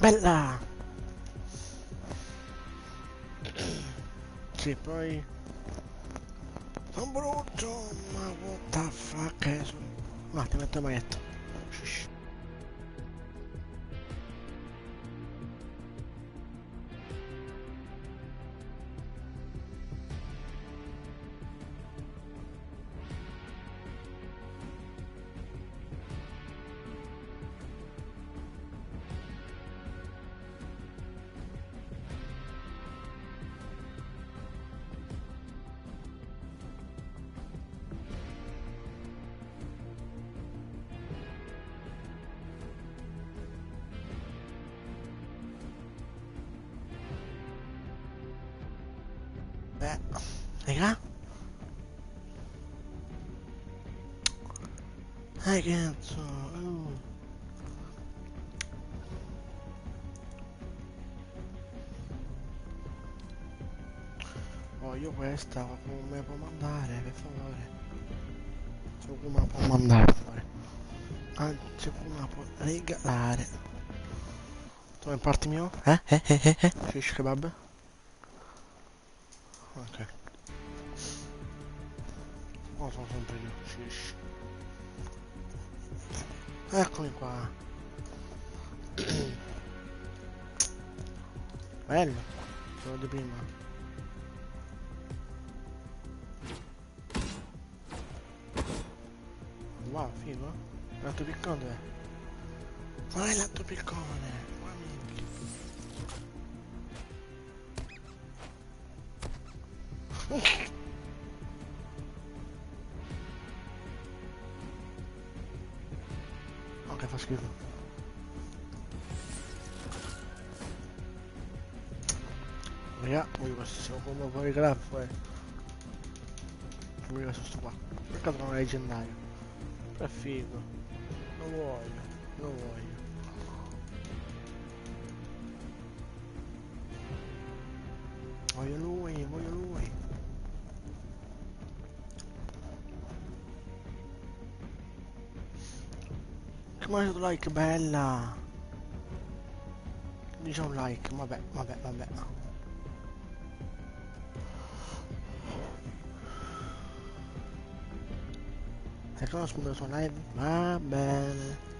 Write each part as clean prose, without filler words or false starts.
Bella! Sì, poi... Sono brutto, ma what the fuck è su... Un attimo, metto il maghetto. Shh. Beh, raga? Cazzo, Voglio questa, qualcuno me la può mandare, per favore. Se qualcuno me la può mandare, per favore. Anzi, qualcuno me la può regalare. Tu in parte mio? Shish kebab? Ok. Oh, sono sempre io, shish. Eccomi qua. Bello. Quello di prima. Wow, figo. L'altro piccone dov'è? Ma è l'altro piccone? Ma minchia. Ok, fa schifo. Raga, voglio questo, se come puoi regalare poi. Voglio questo qua. Peccato non è leggendario. Però è figo. Lo voglio, lo voglio. Voglio lui, voglio lui. Che mi ha dato like, bella. Dice un like, vabbè. Se conosco il suo live, va bene.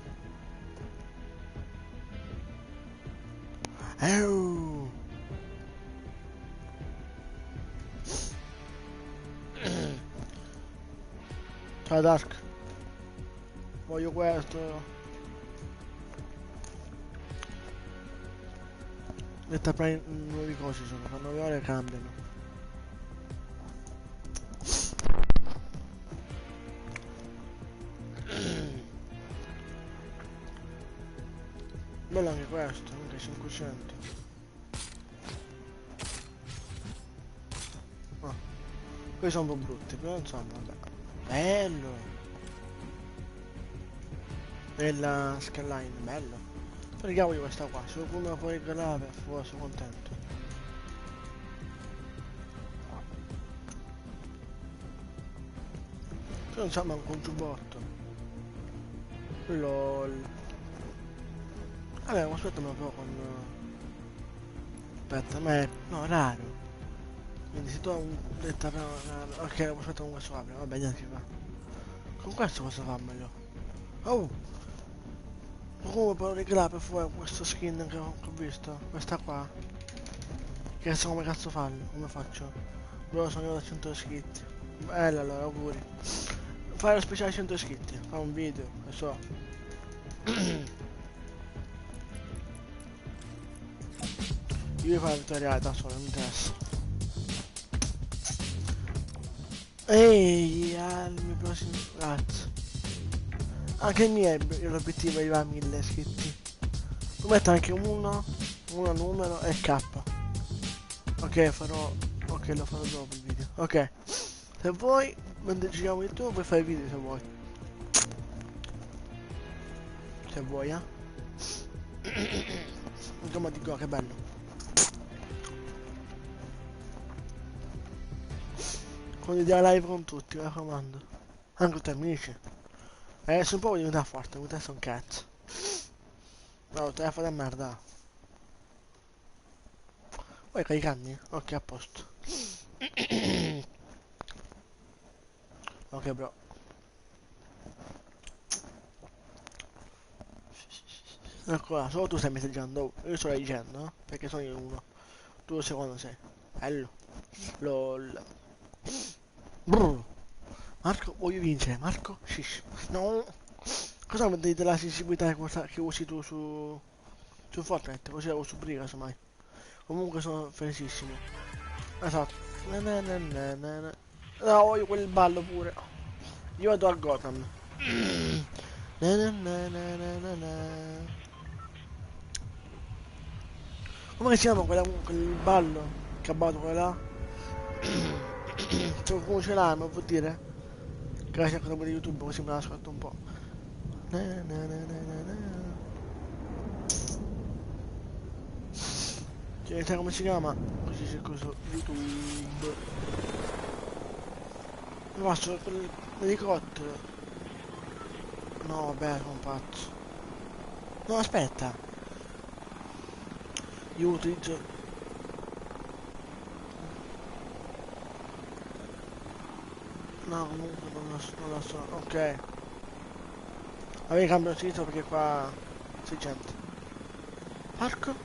Ciao Dark. Voglio questo. Detta per nuove cose sono, fra 9 ore cambiano. Bello anche questo, anche 500. Oh, questi sono un po' brutti, però insomma, vabbè. Bello! Bella skyline, bello. Perché voglio questa qua, se qualcuno me la può regalare, per favore, sono contento. Se non sa manco un giubbotto. LOL. Vabbè, ma aspetta un po' con... Aspetta, ma è... No, raro. Quindi se tu hai un... Detta però... Ok, aspetta con questo apre, vabbè, niente fa. Con questo cosa fa meglio? Oh! Ma come può regalare per favore questo skin che ho visto? Questa qua? Che so come cazzo farlo? Come faccio? Bro, sono io da 100 iscritti. Bello allora, auguri. Fare lo speciale 100 iscritti, fa un video, lo so. Io fare la vittoria da solo, non mi interessa. Ehi, al mio prossimo ragazzo. Anche il mio è l'obiettivo è arrivare a 1000 iscritti. Lo metto anche uno numero e K. Ok, farò... Ok, lo farò dopo il video. Ok. Se vuoi, mentre giriamo YouTube, puoi fare il video se vuoi. Se vuoi, Insomma, dico che bello. Condividere la live con tutti, mi raccomando. Anche con te amici. Adesso un po' voglio diventare forte, con te sono un cazzo. No, te la fai da merda. Vuoi caricarmi? Ok, a posto. Ok, bro. Ecco là, solo tu stai messaggiando. Io sto leggendo, perché sono io uno. Tu secondo sei. Bello. LOL. Brr. Marco, voglio vincere. Marco, shish. No. Cosa mi dite della sensibilità che usi tu su Fortnite? Così la uso pure io, casomai. Comunque sono felicissimo. Esatto. Na na na na na na. No, voglio quel ballo pure. Io vado a Gotham. Na na na na na na na. Come si chiama quel ballo che ha battuto quella là? Cioè, come ce l'ha, non può dire? Grazie a quello di YouTube così me la ascolto un po'. Na na na na na na. Cioè, sai come si chiama? Così cerco su YouTube. Mi faccio l'elicottero. No, vabbè, sono un pazzo. No, aspetta. Io utilizzo... No, comunque non la so. Ok. Avevi cambiato sito perché qua c'è gente. Parco?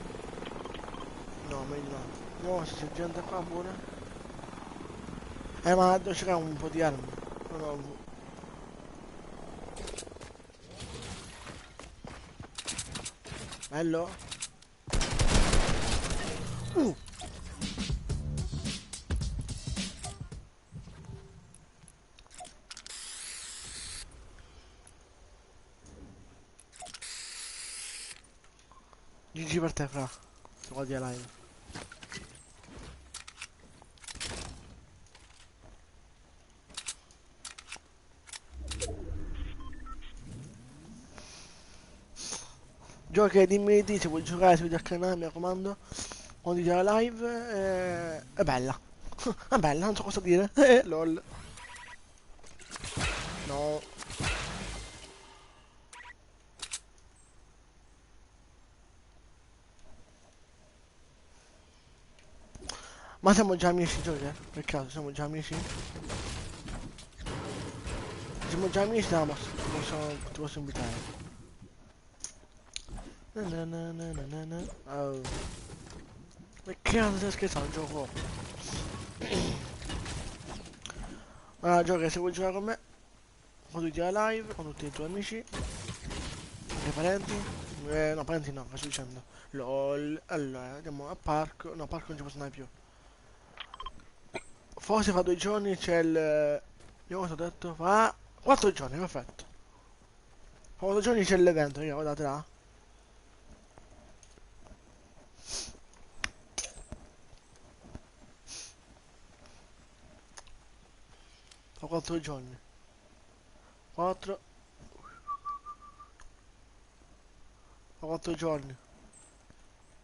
No, meglio no. No, se c'è gente qua pure. Ma devo cercare un po' di armi. Non ho... Bello? Uh! GG per te, fra. Se guardi la live. Gioca dimmi di se vuoi giocare su video al canale, mi raccomando. Quando dice la live, è bella. È bella, non so cosa dire. Lol. No. Ma siamo già amici, Gioca? Per caso, siamo già amici? Siamo già amici, no, ma ti posso invitare. Na na na na na na na. Oh. Ma che cazzo stai scherzando, gioco? Allora, Gioca, se vuoi giocare con me, quando ti la live, con tutti i tuoi amici, anche parenti. No, parenti no, che sto dicendo? LOL. Allora, andiamo a parco. No, parco non ci posso andare più. Forse fra 2 giorni c'è il... Vediamo cosa ho detto. Fa 4 giorni, perfetto. Fra 4 giorni c'è l'evento, raga, guardate là. Fra 4 giorni. 4... Fra 4 giorni.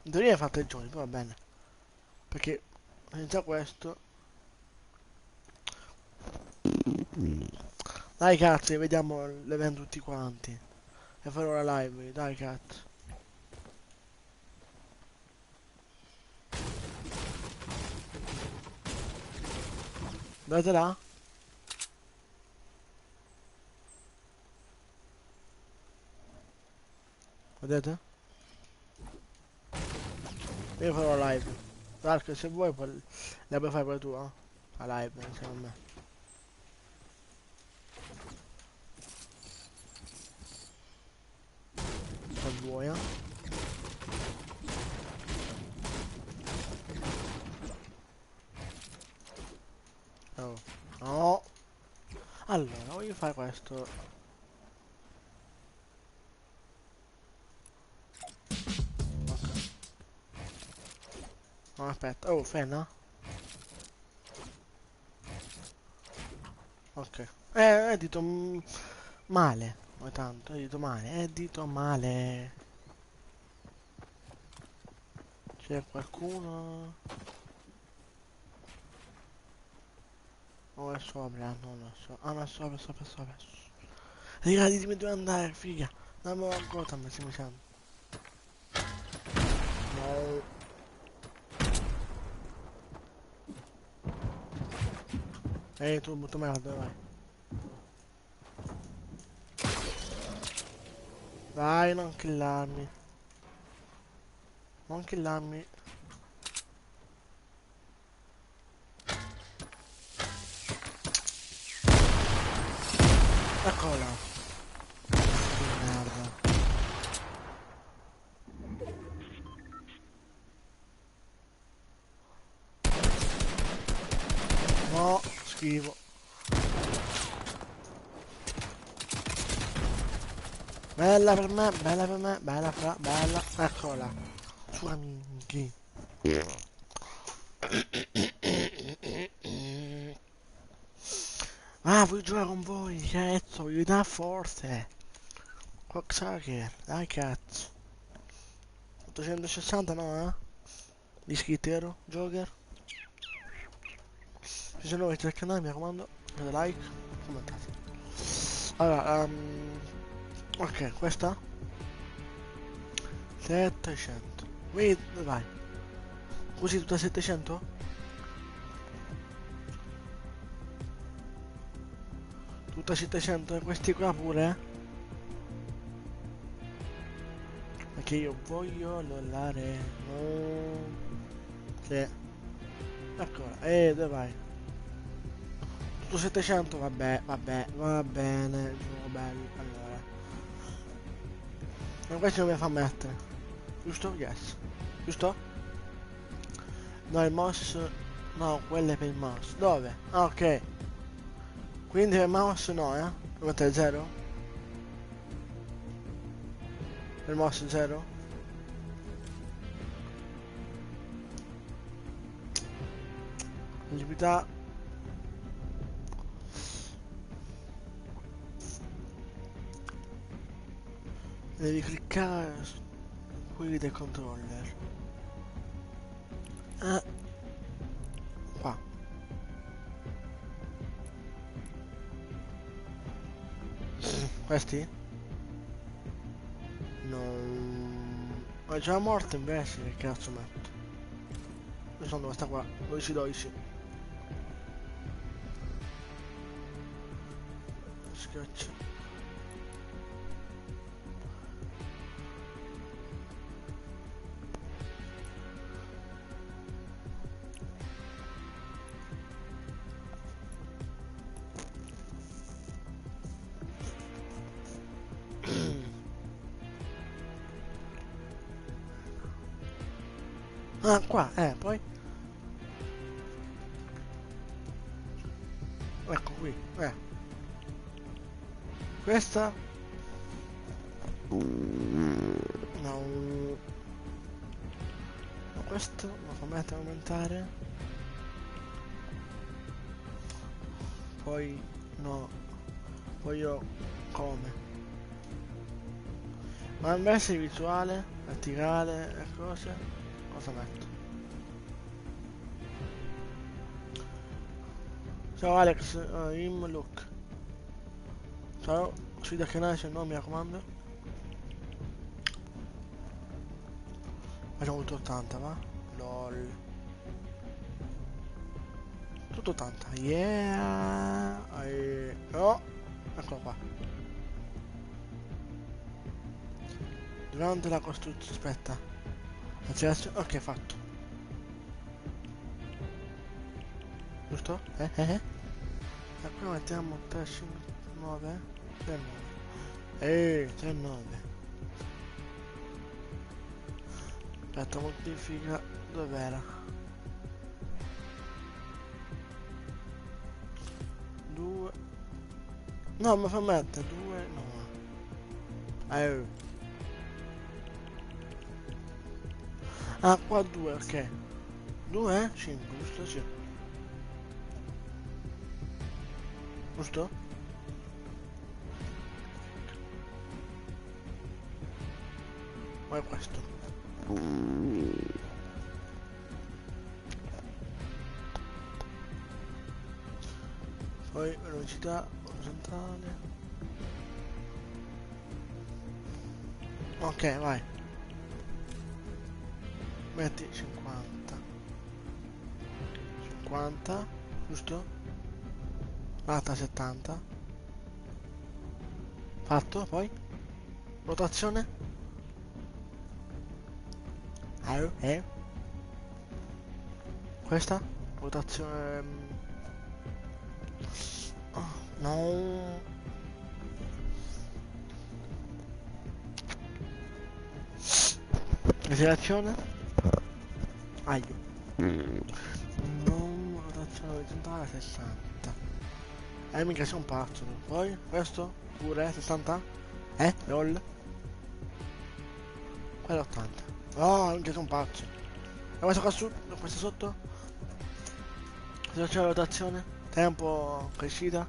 In teoria fa 3 giorni, però va bene. Perché senza questo... Dai cazzo, vediamo l'evento tutti quanti. E farò la live, dai cazzo. Guardate là. Vedete? Io farò la live. Dark, se vuoi poi la puoi fare pure tu, eh? La live insieme a me. Se vuoi, eh? Oh. No. Allora, voglio fare questo. Ok. No, aspetta. Oh, frena. Ok. Hai detto male. Ma tanto, hai detto male. Hai detto male. C'è qualcuno? O è sopra? Non lo so. Ah, no, è sopra, sopra, sopra. Raga, ditemi dove andare, figa. Andiamo a Gotham, stiamo dicendo. No. Tu butto merda, vai. Vai, non killarmi. Non killarmi. Eccola. Che merda. No, schifo. Bella per me, bella per me, bella fra, bella. Eccola. Su amici. Ah, vuoi giocare con voi? Cazzo, voglio dare forte. Quacksacker, dai cazzo. 860 no, eh? Di iscritti, vero? Joker? Se siete nuovi al canale, mi raccomando, mettete like, commentate. Allora, ok, questa? 700. Qui, dove vai? Così tutta 700? Tutta 700 e questi qua pure, eh? Perché io voglio lollare. No. Sì. Eccola. Dove vai? Tutto 700? Vabbè, vabbè, va bene. Gioco bello. Allora. Ma questo non mi fa mettere. Giusto? Yes. Giusto? No, il mouse... No, quello è per il mouse. Dove? Ah, ok. Quindi per il mouse no, eh? Devo mettere 0? Per il mouse 0? Visibilità. Devi cliccare su quelli del controller. Qua. Questi? Non... Ma già morto invece, che cazzo metto? Io sono dove sta qua, 12-12. Schiaccia. Ah, qua, poi? Ecco qui, Questa? No. No, questo lo fa mettere aumentare. Poi, no. Poi io, come? Ma invece visuale, verticale e cose, cosa metto? Ciao Alex, im look. Ciao, iscriviti al canale se no, mi raccomando. Facciamo tutto 80, va? LOL. Tutto 80, yeah! No! Eccolo qua. Durante la costruzione, aspetta. Accesso, ok, fatto. Giusto? E qui mettiamo 3, 5, 9, 3, 9. 3, 9. Aspetta, moltiplica. Dov'era? 2. No, ma fa mettere 2, no. Ah, qua 2, ok. 2, 5, giusto? Sì. Giusto? Ma è questo. Poi velocità orizzontale. Ok, vai. Metti 50. 50, giusto? Alta 70. Fatto, poi. Rotazione. Eh. Questa. Rotazione. Oh, no. Acelerazione. Aglio. Non rotazione orizzontale 60. Mica sei un pazzo. Poi, questo. Pure 60. Roll. Quello 80. Oh, mica sei un pazzo. E questo qua su, questo sotto. Cosa c'è la rotazione? Tempo crescita.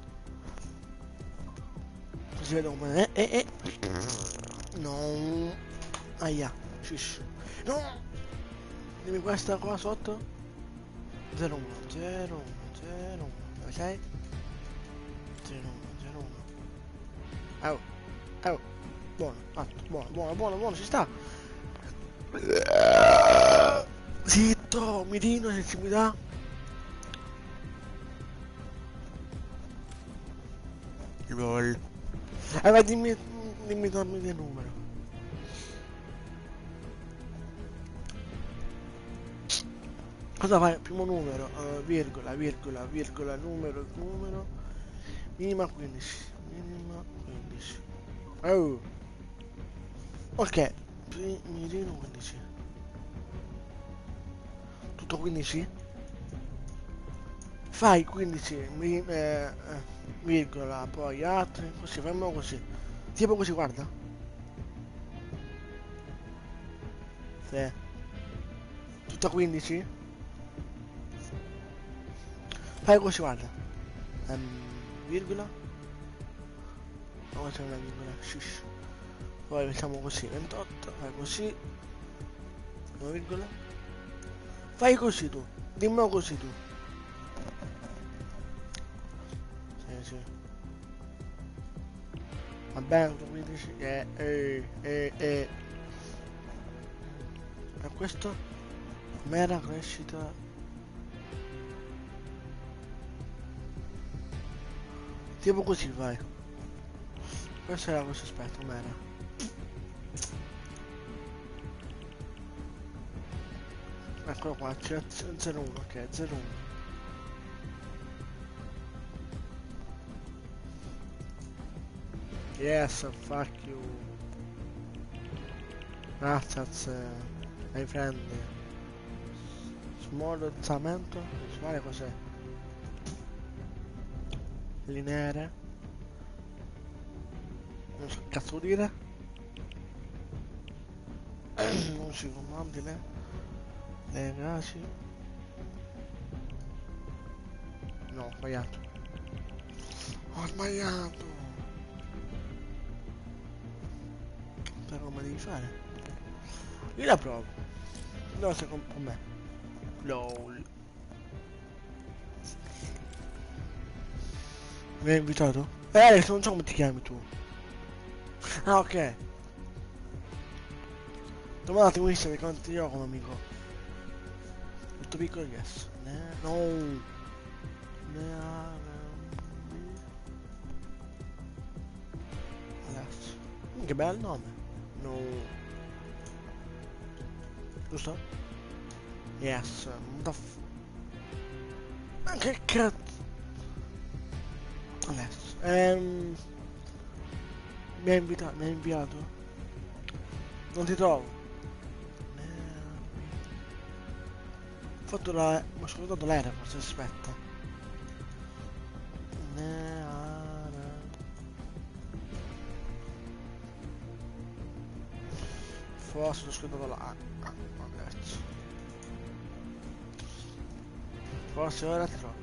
Così vedo come. No. Aia. Shish. No. Dimmi questa qua sotto. 01, 01, 01. Dove sei? 01, 01. Oh. Oh. Buono, fatto. Buono, buono, buono, buono, ci sta. Zitto, mirino, sensibilità. LOL. Ma dimmi il numero. Cosa fai? Primo numero, virgola, virgola, virgola, numero, numero. Minima 15. Minima 15. Oh. Ok. Mirino 15. Tutto 15? Fai 15, virgola, poi altri, così, fammi così. Tipo così, guarda. Sì. Tutto 15? Fai così, guarda. Virgola. No, c'è una virgola. Shush. Poi mettiamo così, 28. Fai così. Una virgola. Fai così tu. Dimmi così tu. Sì, sì. Va bene, tutto 15. E questo? Mera crescita. Tipo così, vai. Questo era questo aspetto, mera. Eccolo qua, c'è 01, ok, 01. Yes, fuck you. Grazie, my friend. Smolzamento visuale cos'è? Lineare. Non so che cazzo dire. Non si comandile. Le gaci. No, ho sbagliato. Ho sbagliato. Però come devi fare? Io la provo. No, sei con me. LOL. Mi hai invitato? Alex, non so come ti chiami tu. Ah, ok. Domani mi dice che continuo come amico. Molto piccolo, yes. No. Adesso. Che bel nome. No. Giusto? Yes. Ma che cazzo. Adesso. Mi ha invitato. Mi ha inviato. Non ti trovo. Ho fatto la. Mi ho scordato l'era, forse aspetta. Forse ho scordato la. Adesso. Forse ora ti trovo.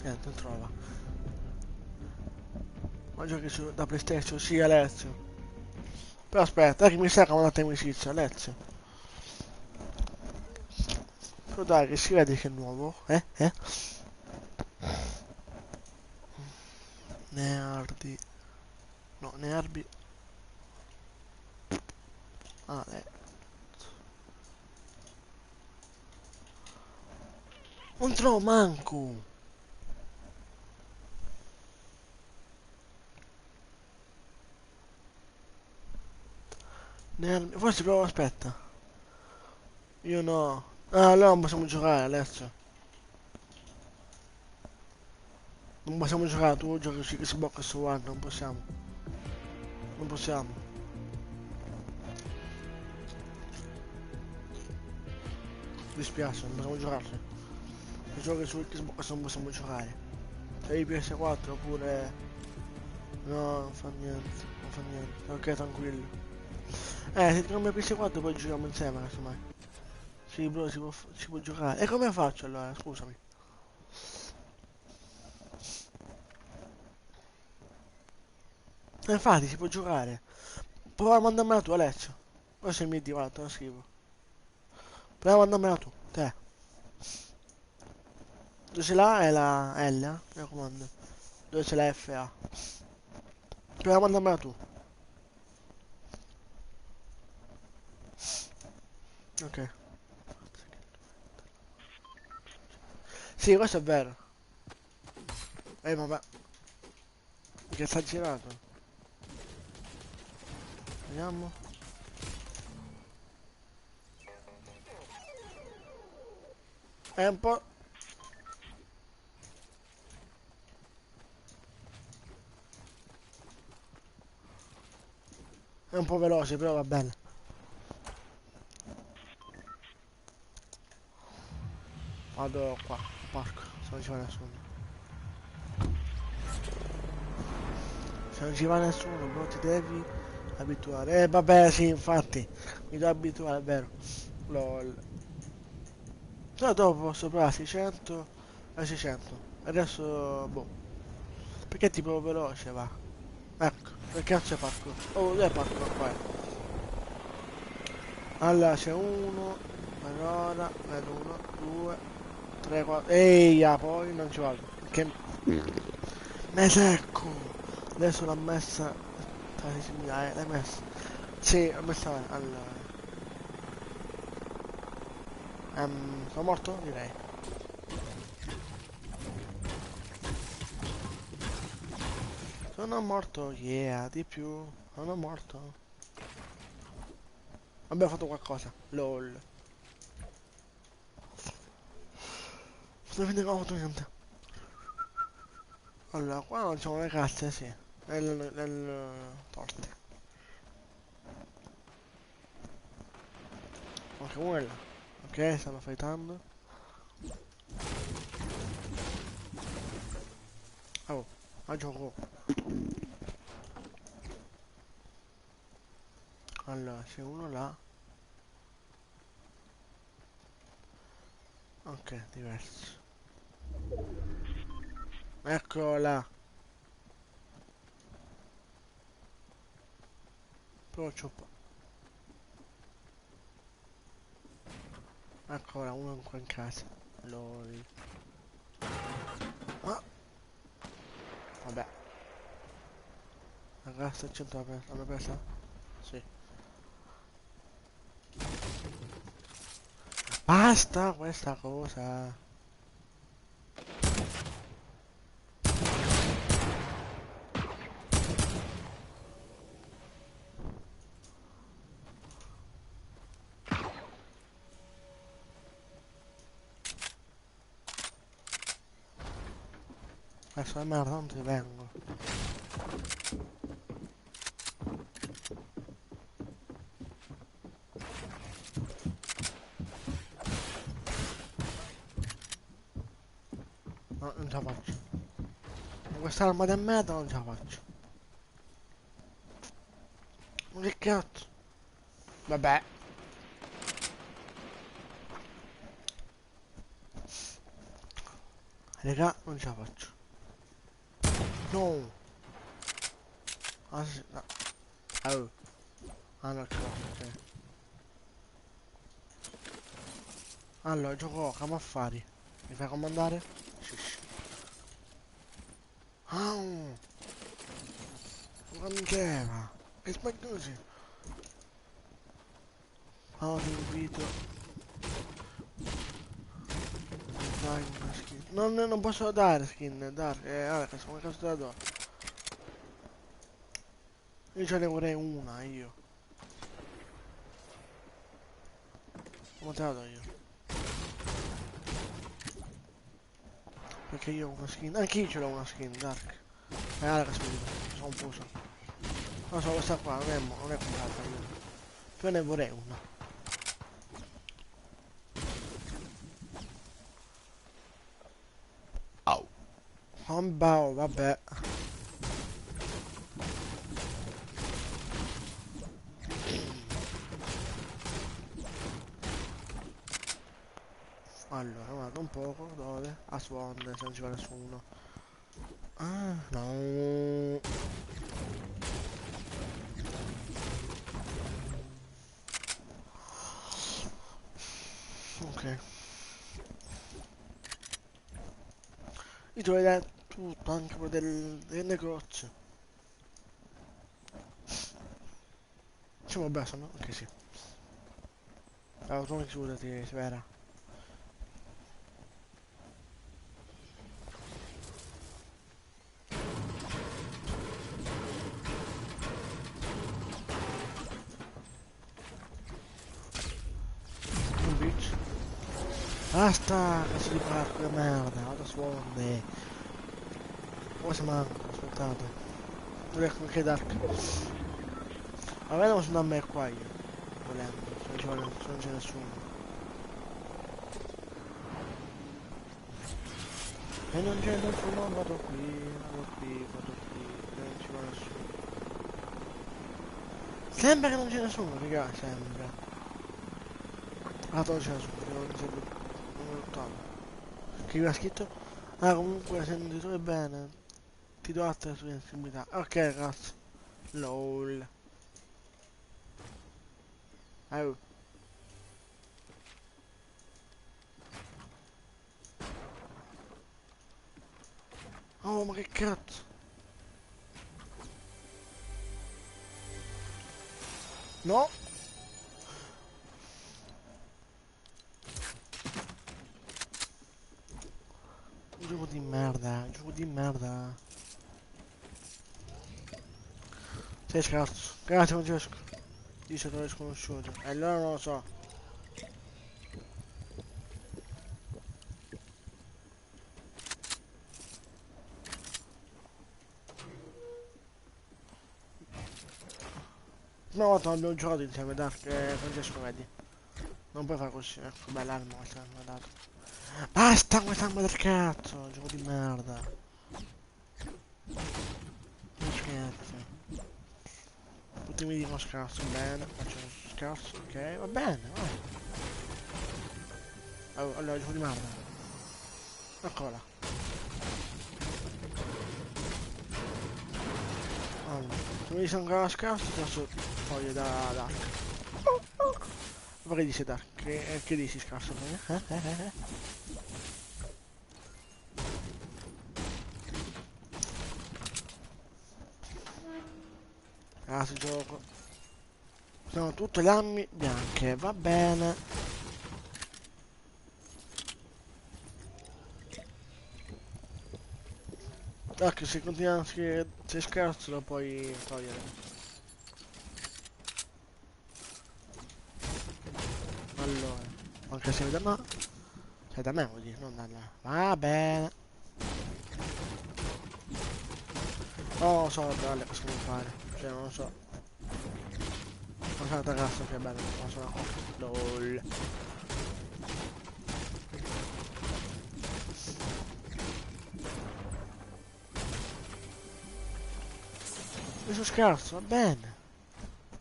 Niente, non trova. Ma giochi da PlayStation, sì Alessio. Però aspetta, che mi sa che ho una amicizia, Alessio. Però dai, che si vede che è nuovo, eh? Nerdi. No, nervi. Ah, non trovo manco. Forse provo, aspetta. Io no. Ah, allora non possiamo giocare adesso. Non possiamo giocare, tu giochi su Xbox One, non possiamo. Non possiamo. Mi dispiace, non possiamo giocarci. Se giochi su Xbox non possiamo giocare. Se hai PS4 oppure... No, non fa niente, non fa niente. Ok, tranquillo. Se ti cambia PS4 poi giochiamo insieme, casomai. Sì, bro, si può giocare. E come faccio allora? Scusami. Infatti si può giocare. Prova a mandarmela tu, Alessio. Questo è il mio di, guarda, te lo scrivo. Prova a mandarmela tu, te. Dove ce l'ha è la L, mi raccomando. Dove c'è la FA. Prova a mandarmela tu. Ok. Sì, questo è vero. Vabbè. Che sta girato. Vediamo. È un po'... È un po' veloce, però va bene. Vado qua, parco, se non ci va nessuno. Se non ci va nessuno, bro, ti devi abituare. Vabbè, sì, infatti. Mi devo abituare, è vero. LOL. Però dopo posso provare 600 e 600. Adesso, boh. Perché è tipo veloce, va. Ecco, perché non c'è parco? Oh, dove è parco qua? Allora, c'è uno. Per ora, vedo uno, due, tre, quattro. Eia, poi non ci vado. Perché me secco. Adesso l'ha messa. L'hai messa. Sì, l'ho messa. Allora. Sono morto? Direi. Sono morto, yeah, di più. Sono morto. Abbiamo fatto qualcosa. LOL. Sto vedendo che ho fatto niente. Allora, qua non c'è le casse, sì. Nel torte. Ok, quella. Ok, stanno fightando. Oh, a gioco. Allora, c'è uno là. Ok, diverso. Eccolo là. Però c'ho po'. Ancora uno qua in casa. LOL. Ah, vabbè. La cassa al centro l'hanno presa? Sì. Basta questa cosa. Adesso la merda non ti vengo. No, non ce la faccio. Con quest'arma di merda non ce la faccio. Ma che cazzo? Vabbè. Raga, non ce la faccio. No. Ah, sì, no. Oh. Ah, no, ce l'ho, ok. Allora, gioco a affari. Mi fai comandare? Sì, sì. Ah, ma minchia. Che sbagliosi. Ah, ti invito. Dai, una skin. Non posso dare skin, dare. Allora, come cazzo te la do? Io ce ne vorrei una, io. Come te la do io? Perché io ho una skin, anche io ce l'ho una skin, Dark. Raga, sono confuso. Non so, questa qua non è comprata io. Io ne vorrei una. Au. Oh, vabbè. Allora, guarda un poco, dove? A Swan, se non ci va nessuno. Ah, no. Ok. Io ti vedere tutto, anche quello del negozio. Siamo abbassa, no? Ok, sì. Allora, tu chiudati, Severa. Un bitch. Basta, cazzo di parco, che merda. Vado a Swan. Cosa manca? Aspettate. Non riesco anche Dark. Vabbè, non sono a me qua io. Volendo, se non c'è nessuno. E non c'è nessuno, vado qui, vado qui, vado qui, non ci va nessuno. Sembra che non c'è nessuno, raga, sembra. Ah, non c'è nessuno, che non c'è non lottavo. Che mi ha scritto? Ah, comunque, se non ti trovi bene, ti do altre sue sensibilità. Ok, ragazzi. LOL. Oh. Oh, ma che cazzo? No? Gioco di merda, gioco di merda. Sei scherzo. Grazie, Francesco. Dice che è sconosciuto. E allora non lo so. Una volta non abbiamo giocato insieme, Dark e Francesco, vedi. Non puoi fare così, ecco, bella arma questa mi ha dato. Basta questa arma del cazzo, gioco di merda. Non scherzo. Tutti mi dicono scarso, bene, faccio scarso, ok, va bene, vai. Oh, allora, gioco di merda. Eccola. Allora, se mi dici ancora scarso, ti posso togliere da Dark. Ma che dici Dark? Che dici scarso? Ragazzi, gioco. Sono tutte le armi bianche, va bene. Dark, se continua a scrivere sei scarso lo puoi togliere. Allora, anche se da me, sei da me vuol dire, non da là. Va bene. Non lo so, dalle cosa devo fare. Cioè, non lo so. Non so, ragazzo, che bello, non so. LOL. Mi sono scarso, va bene.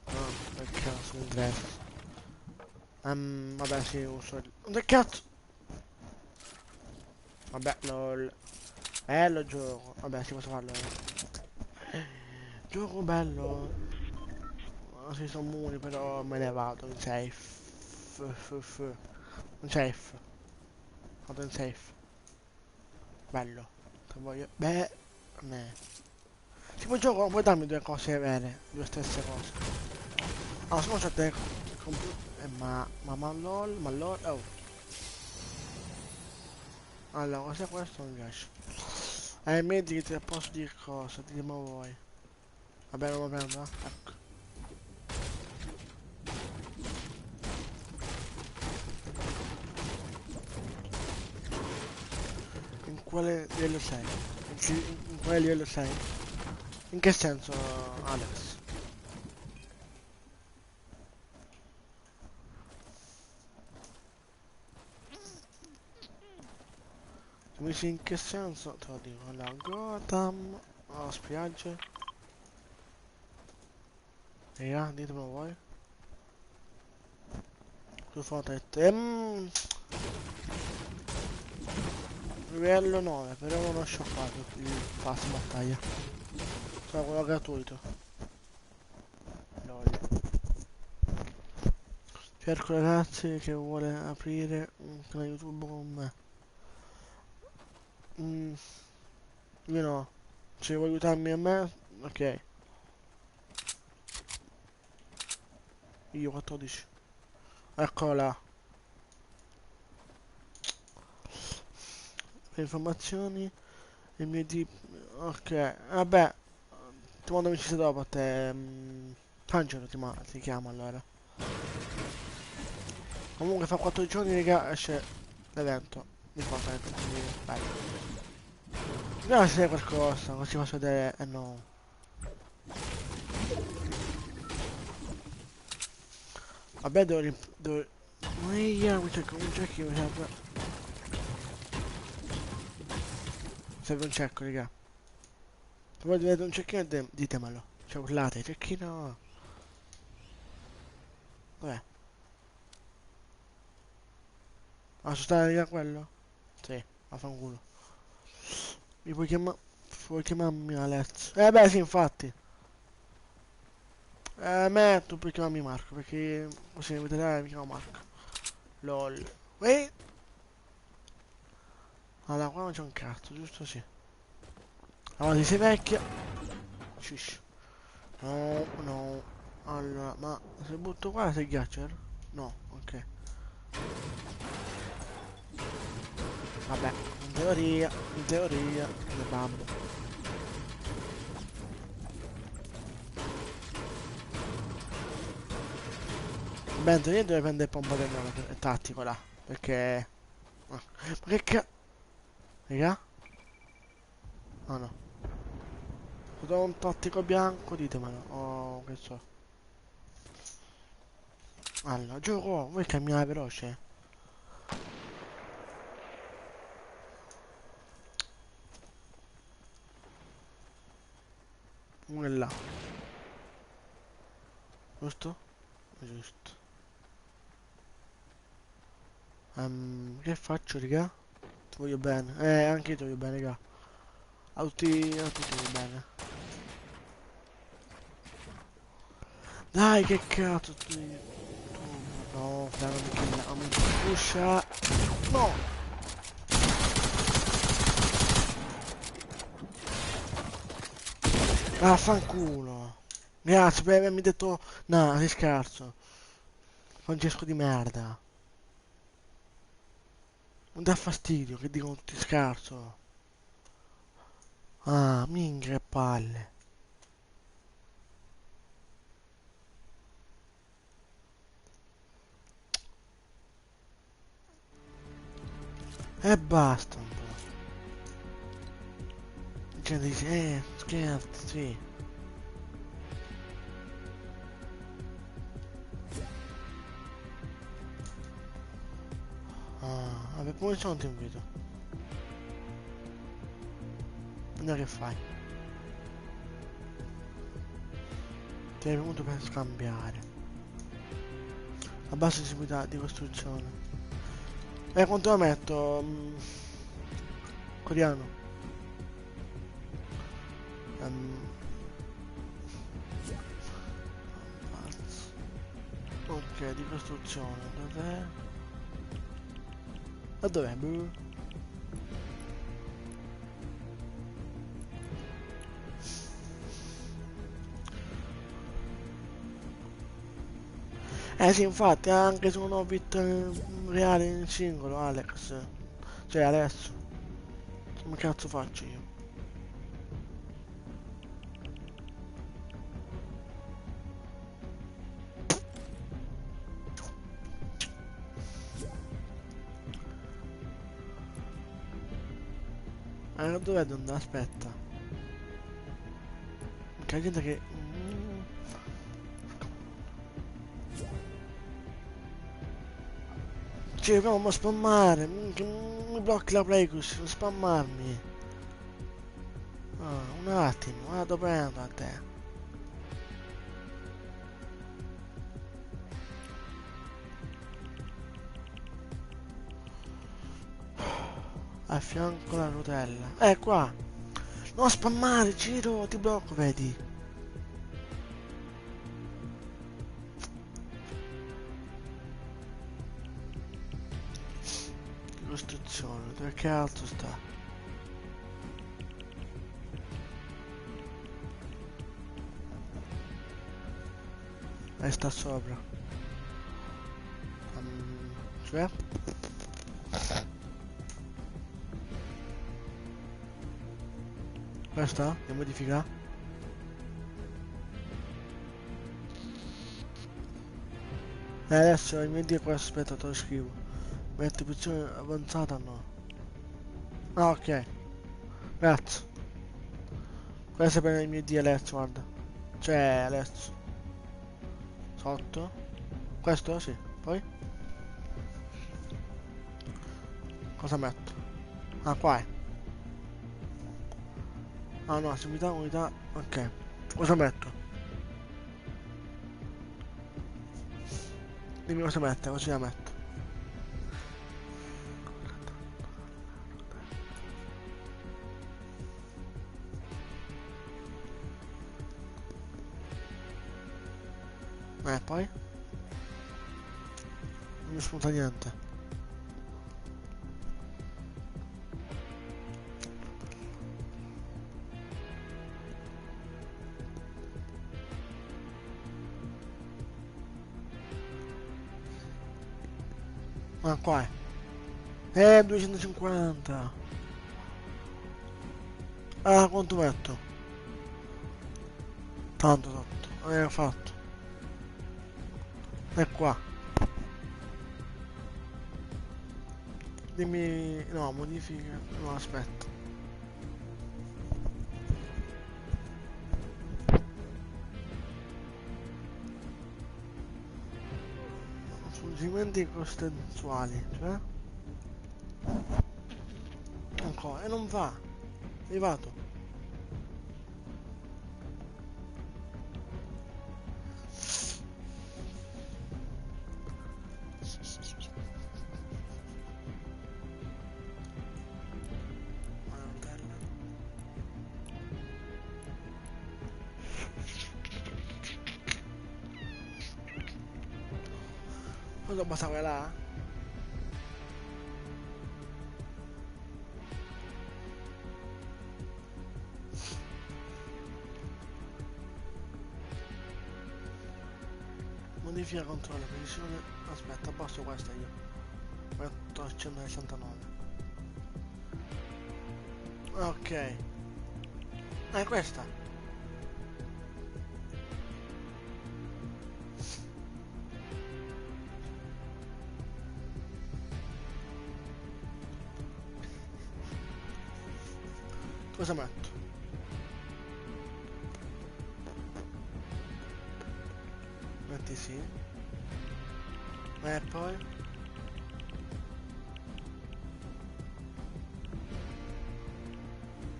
No, che cazzo, mi interessa. Vabbè, sì, uso il... Che cazzo? Vabbè, LOL. Bello gioco. Vabbè, si posso farlo. Gioco bello. Non si sono muri, però me ne vado in safe. In safe. Vado in safe. Bello. Che voglio... Beh... Ne. Tipo gioco, non puoi darmi due cose vere. Due stesse cose. Ah, sono c'è te... ma lol, ma lol... Oh. Allora, cos'è questo? Non mi piace. Mi dici che posso dire cosa? Ditemi voi. Vabbè, non lo prendo, ecco. quale livello sei? In quale livello sei? In che senso, Alex? Se mi dici in che senso, te lo dico. La Gotham, la spiaggia. Ditemelo voi. Su Fortnite. Livello 9, però non ho shoppato il pass battaglia. Sono quello gratuito. LOL. Cerco ragazzi che vuole aprire un canale YouTube con me. Io no. Se vuoi aiutarmi a me, ok. Io 14. Eccola. Le informazioni. Il mio di... Ok. Vabbè. Ti mando amicizia dopo a te. Angelo ti chiamo allora. Comunque fra 4 giorni, raga, esce l'evento di Fortnite. Quindi, vai. Vediamo se c'è qualcosa. Così faccio vedere. Eh no. Vabbè, devo... mi cerco un cecchino, mi serve. Serve un cecco, raga. Se voi vedete un cecchino, ditemelo. Cioè, urlate, cecchino. Dov'è? Ah, sto stare raga quello? Sì, vaffanculo. Mi puoi chiamare... Puoi chiamarmi Alex? Beh, sì, infatti. Me, tu puoi chiamarmi Marco, perché così mi vedrai, mi chiamo Marco. LOL. Wait! Allora, qua non c'è un cazzo, giusto? Sì. Allora, se sei vecchia... Shush. No, no. Allora, ma se butto qua sei ghiaccio? No, ok. Vabbè, in teoria, le babbo. Beh, in teoria deve prendere un po' del nome, è tattico là, perché... Ma che cazzo... Raga? Ah no. Se do un tattico bianco, ditemelo. Oh, che so. Allora, gioco, vuoi camminare veloce? Uno è là, giusto? Giusto. Che faccio, raga? Ti voglio bene. Anche io ti voglio bene, raga. A tutti voglio bene. Dai, che cazzo, no, frega, non mi kill. Non mi pusha. No! Vaffanculo. Grazie per avermi detto... No, sei scherzo. Francesco di merda. Non dà fastidio che dicono tutti scherzo. Ah, minchia che palle. E basta un po'. La gente dice, scherzo, sì. Ah, vabbè, poi non ti invito. Guarda che fai. Ti hai venuto per scambiare. A base di segurità di costruzione. Quanto lo metto? Coreano. Ehm, ok, di costruzione. Dov'è? Ma dov'è? Boh. Sì, infatti, anche se non ho vita reale in singolo, Alex. Cioè, adesso. Come cazzo faccio io? Dov'è donna? Aspetta. Che gente che... Cioè, proviamo a spammare. Che mi blocchi la Playcus, non spammarmi. Ah, un attimo, vado prendo a te. A fianco la rotella. Qua. Non spammare, giro, ti blocco, vedi. Costruzione, dove che altro sta? Sta sopra. Cioè? Questa? Che modifica? Adesso il mio dio qua, aspetta, te lo scrivo. Mette posizione avanzata no. Ah, ok. Grazie. Questo è per il mio dio Alessio, guarda. Cioè, Alessio. Sotto. Questo? Sì. Poi? Cosa metto? Ah, qua è. Ah no, unità, unità. Ok. Cosa metto? Dimmi cosa mette, così la metto. Poi? Non mi spunta niente. Ah, qua è. 250. Ah, quanto metto? Tanto, tanto. Fatto. È qua. Dimmi... No, modifica... No, aspetta. Suggerimenti costanzuali, cioè? Ancora, e non va. È arrivato. Cosa basta quella là? Modifica controllo, precisione. Aspetta, abbasso questa io. Metto a 169. Ok. Ah, è questa. Cosa metto? Metti sì. E poi?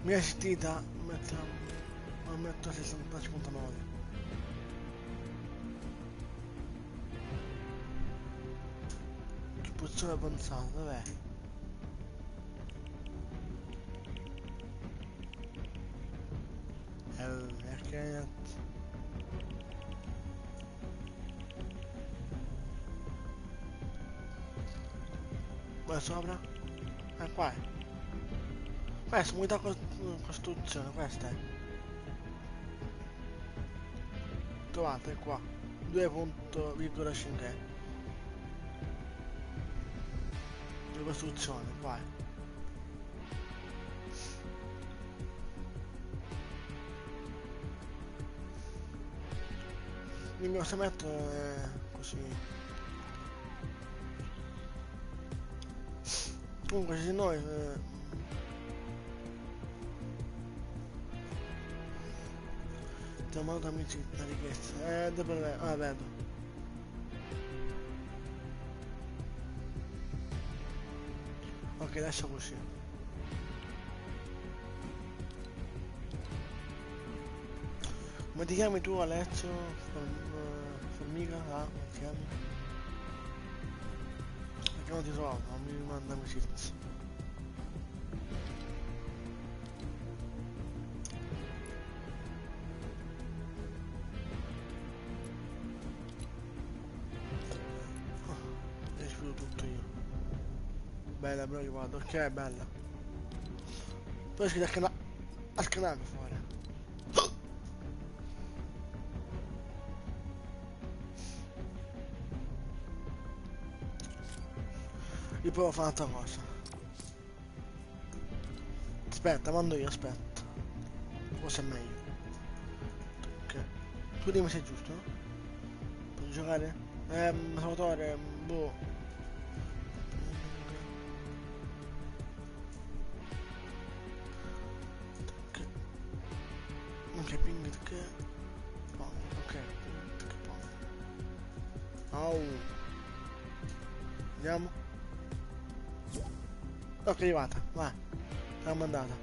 Mi è assistita, metto a 60,59. Che posizione avanzata, dov'è? Perché... Qua sopra? Qua è. Questa, unità costruzione, questa è. Trovate qua. 2,5. Di costruzione, qua è. Il mio semetto è così. Comunque se noi Chiamato amicizia, richiesta. Dove... Ah, vedo. Ok, lascia così. Come ti chiami tu, Alessio? Formica? Ah, come ti chiami? Perché non ti trovo? Non mi manda amicizia. Oh, escludo tutto io. Bella, però io vado. Ok, è bella. Poi esci al canale fuori. Io provo a fare un'altra cosa. Aspetta, mando io, aspetta. Forse è meglio. Ok. Tu dimmi se è giusto, no? Puoi giocare? Salvatore, boh. Ok. Ok, ping che... Ok, ping che pong. Au. Andiamo. Ok, è arrivata, vai. L'abbiamo mandata.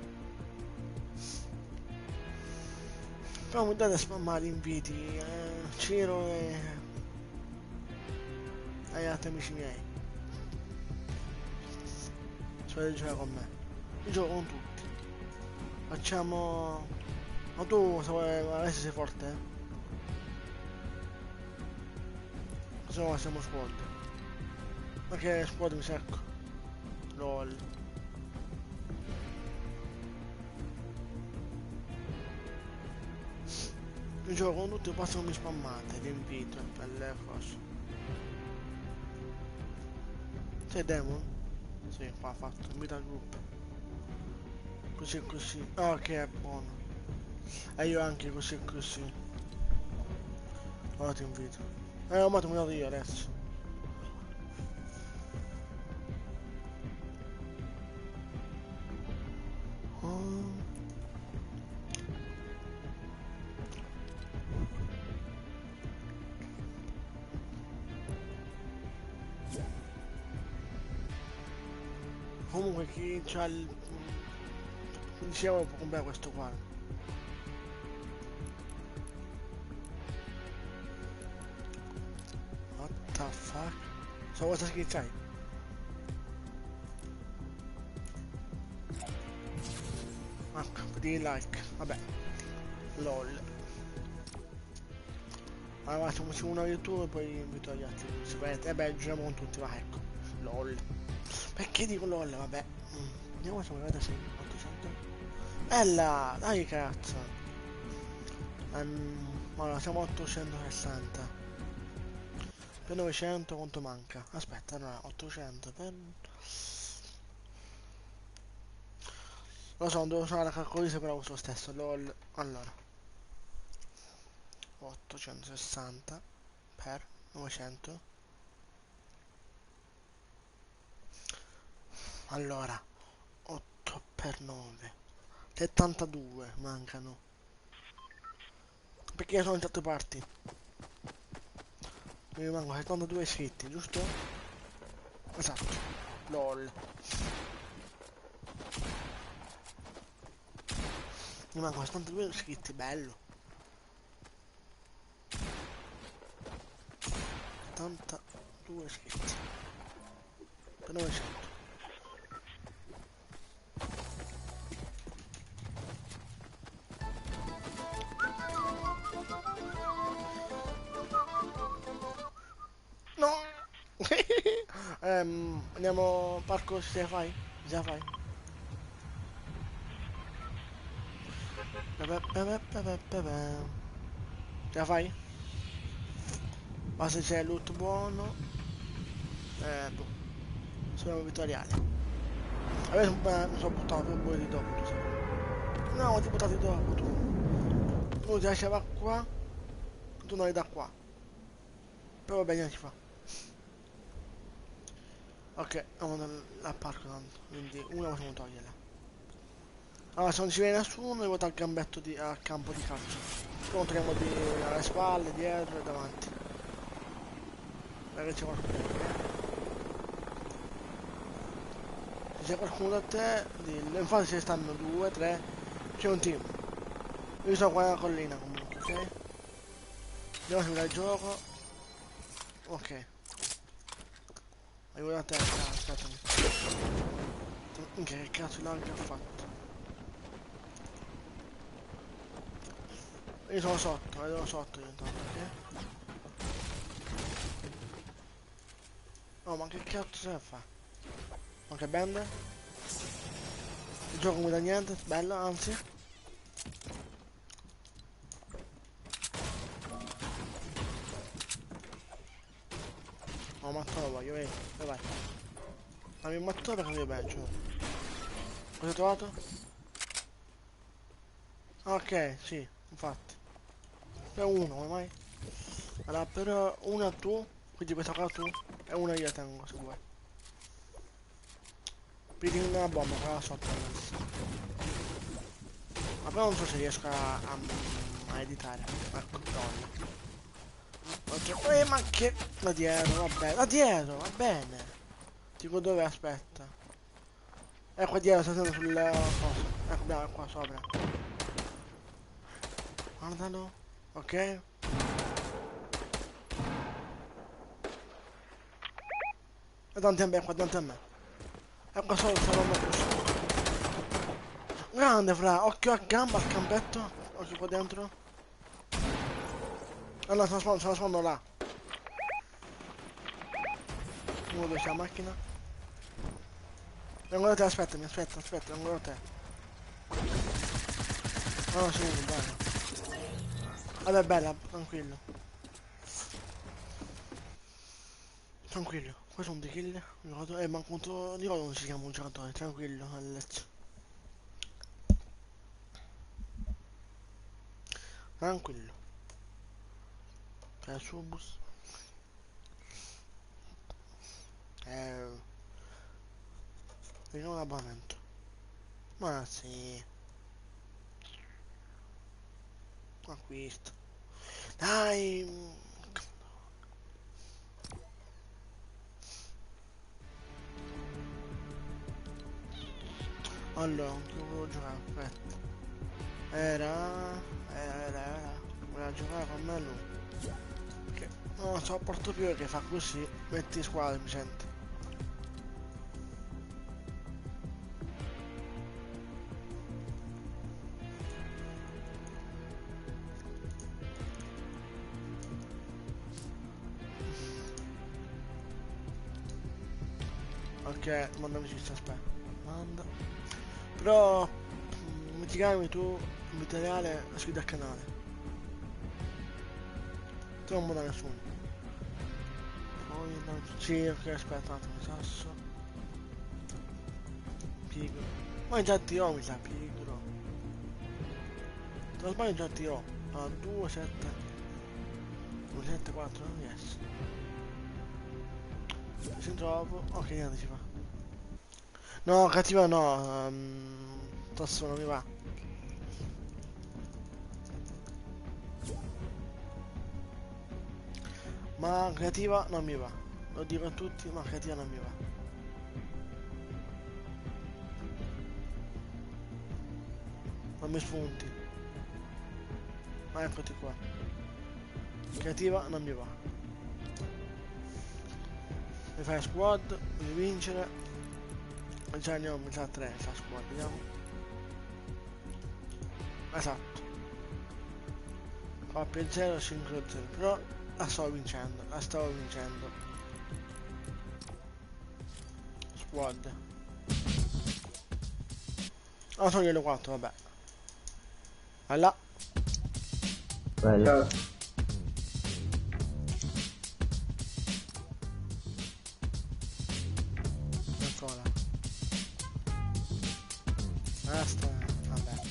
Però mi date a spammare inviti. Ciro e gli altri amici miei. Se volete giocare con me. Io gioco con tutti. Facciamo... Ma tu, se vuoi, adesso sei forte, eh? Se no siamo squad. Ma che squad mi secco? LOL. Io gioco con tutti, basta non mi spammate, vi invito per le cose. Sei Demon? Sì, qua ha fatto, invita al gruppo. Così e così. Ah, che è buono. E io anche così e così. Ora ti invito. Ma ti ho invitato io adesso. Oh. Comunque chi c'ha il... 15 euro può comprare questo qua. What the fuck? So cosa schizzai? Ecco, di like. Vabbè. LOL. Allora facciamoci uno YouTube e poi invito gli altri. Sapete? Beh, giriamo con tutti, va ecco. LOL. Perché dico LOL? Vabbè. Vediamo se arrivate a 800. Bella! Dai cazzo! Allora, siamo a 860. Per 900 quanto manca? Aspetta, no, 800 per... Lo so, non devo usare la calcolatrice però uso lo stesso, LOL. Allora, 860 per 900. Allora, 8 per 9. 72 mancano. Perché sono in 4 parti. Mi rimangono 72 iscritti, giusto? Esatto. LOL. Mi rimangono 72 iscritti, bello. 72 iscritti. Per 900. No! Andiamo parco se la fai? Se la fai? Ce la fai? Ma se c'è loot buono. Boh. Sono vittoriale. Adesso mi sono buttato per voi di dopo, tu sai. No, ti buttati dopo tu. Tu ti lasciava qua, tu non hai da qua. Però va bene, si fa. Ok, andiamo al parco tanto. Quindi una possiamo toglierla. Allora, se non ci viene nessuno, devo dare al gambetto al campo di calcio. Controlliamo alle spalle, dietro e davanti. Magari c'è qualcuno. Se c'è qualcuno da te, dillo. Infatti se stanno 2, 3, c'è un team. Io sono qua nella collina comunque, ok? Andiamo a seguire il gioco. Ok. Arrivo da te, aspettami. Minchia, che cazzo lag ho fatto? Io sono sotto, vedo sotto io intanto, ok? Oh, ma che cazzo se fa? Ma che bende? Il gioco non mi dà niente, bello, anzi. Oh, mattone voglio, vedi, dove vai? Dammi un mattone perché io beccio. Cosa hai trovato? Ok, sì, infatti. È uno, come mai? Allora, però una tu, quindi questa qua tu, e una io tengo, se vuoi. Prendi una bomba, quella sotto adesso. Ma però non so se riesco a editare. Ecco, donna. Ma che... Da dietro, vabbè, da dietro, va bene. Dico dove, aspetta. Ecco dietro, sta andando sul coso. Ecco, abbiamo qua sopra. Guardalo. Ok. E davanti a me, qua davanti a me. Ecco solo me così. Grande, fra. Occhio a gamba, al campetto. Occhio qua dentro. Allora, se la spawnano là. Uno dove c'è la macchina. Vengo da te, aspettami, aspetta, vengo da te. Ah no, sì, bene. Vabbè, bella, tranquillo. Tranquillo, qua sono dei kill. Ma appunto, ricordo come si chiama un giocatore, tranquillo, Alex. Tranquillo. C'è il suo bus. Vediamo l'abbonamento. Ma sì. Acquisto. Dai. Allora, che volevo giocare? Aspetta. Voleva giocare con me lui. Che non lo sopporto più che fa così. Metti squadra, mi sente. Ok, manda amicizia, aspetta. Manda. Però, come ti chiami tu, in vita reale, iscriviti al canale. Tu non manda nessuno. Poi, no, sì, ok, aspetta un attimo, sasso. Pigro. Ma già tirò, mi sa, pigro. Se non sbaglio già tirò. Allora, 2, 7. 2, 7, 4, yes. Se trovo. Ok, niente si fa. No, cattiva no. Tasso non mi va. Ma creativa non mi va. Lo dico a tutti, ma creativa non mi va. Non mi spunti. Ma eccoti qua. Creativa non mi va. Mi fai squad, devi vincere. Già ne ho, mi sa 3, fa squad, vediamo. Esatto. Coppia 0, 5 0. Però la stavo vincendo, Squad. Ah, sono io 4, vabbè. Vai là. Bello. Ancora. Basta, vabbè.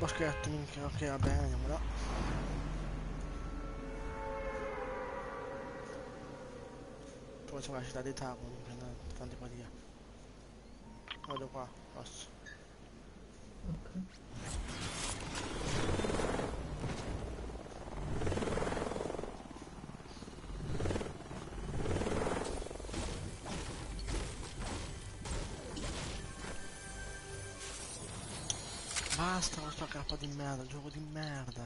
boschetto, minchia, ok, va bene, andiamo là. Poi facciamo la città di Tavon, prendere tanti qua di là. Vado qua, posso. Ok. Basta con sto capo di merda, gioco di merda.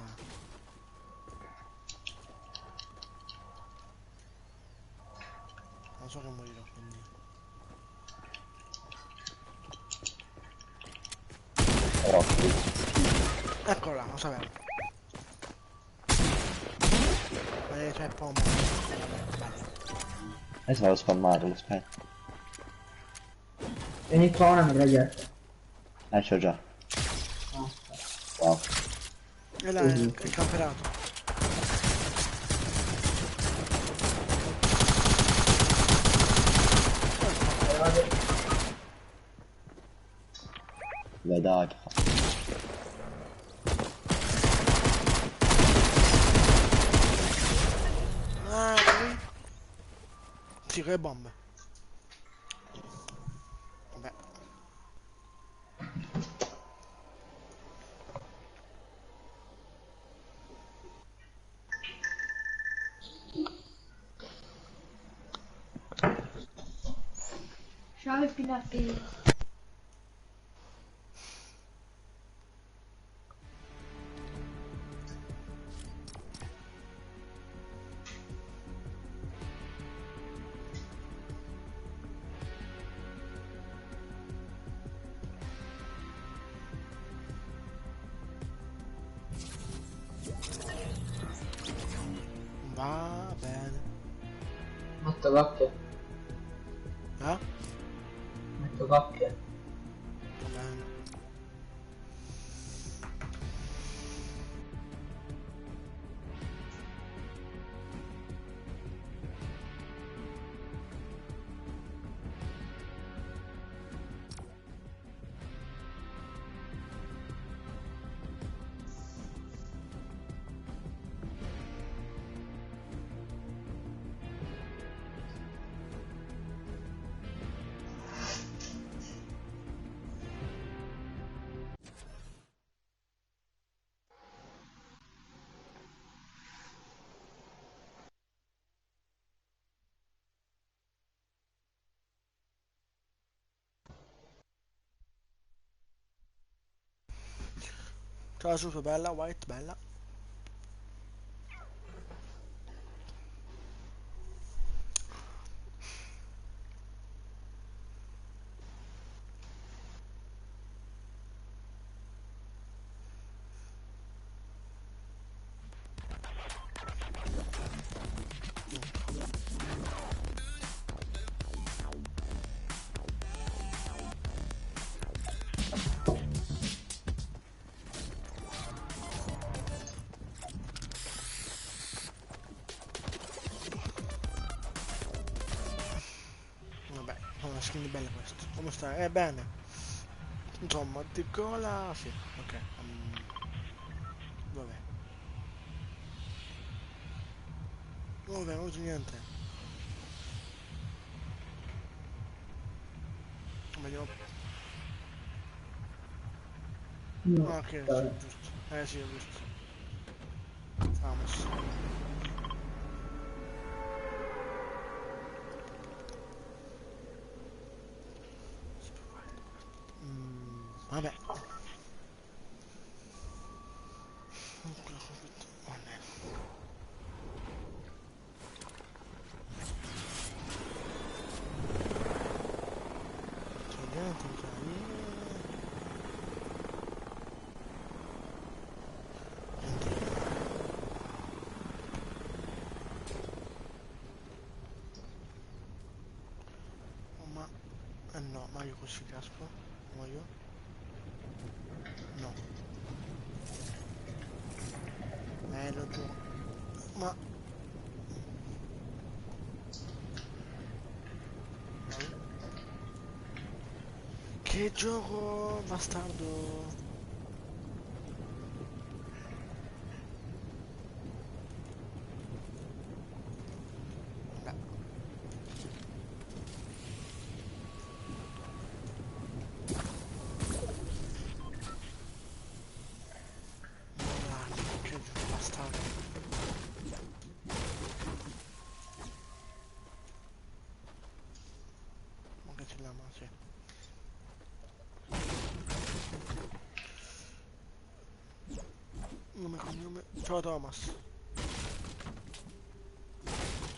Non so che morirò, quindi. Rocchi. Eccolo là, lo sapevo. Ma le tue pompe. Adesso vado a spammare, aspetta. Vieni qua una medaglietta. C'ho già. Ah, Wow. E là è il camperato. Beh dai. Ah, lui? Sì, con le bombe. Vabbè. Ciao Pinappi. Va bene. metto coppia. Eh? Metto coppia. Va bene. Ciao Suso, bella, White, bella. Vabbè, è una skin bella questa. Come stai? Bene. Insomma, di cola... Sì, ok. Vabbè. Vabbè, non ho avuto niente. Vediamo. No, Ah, ok, sì, dai. giusto. Sì, è giusto. Vamos. Vabbè. Vabbè. C'è niente, oh, ma... no, ma io così casco? Muoio? No. Lo giuro. Ma... Che gioco bastardo! cognome. Ciao Thomas.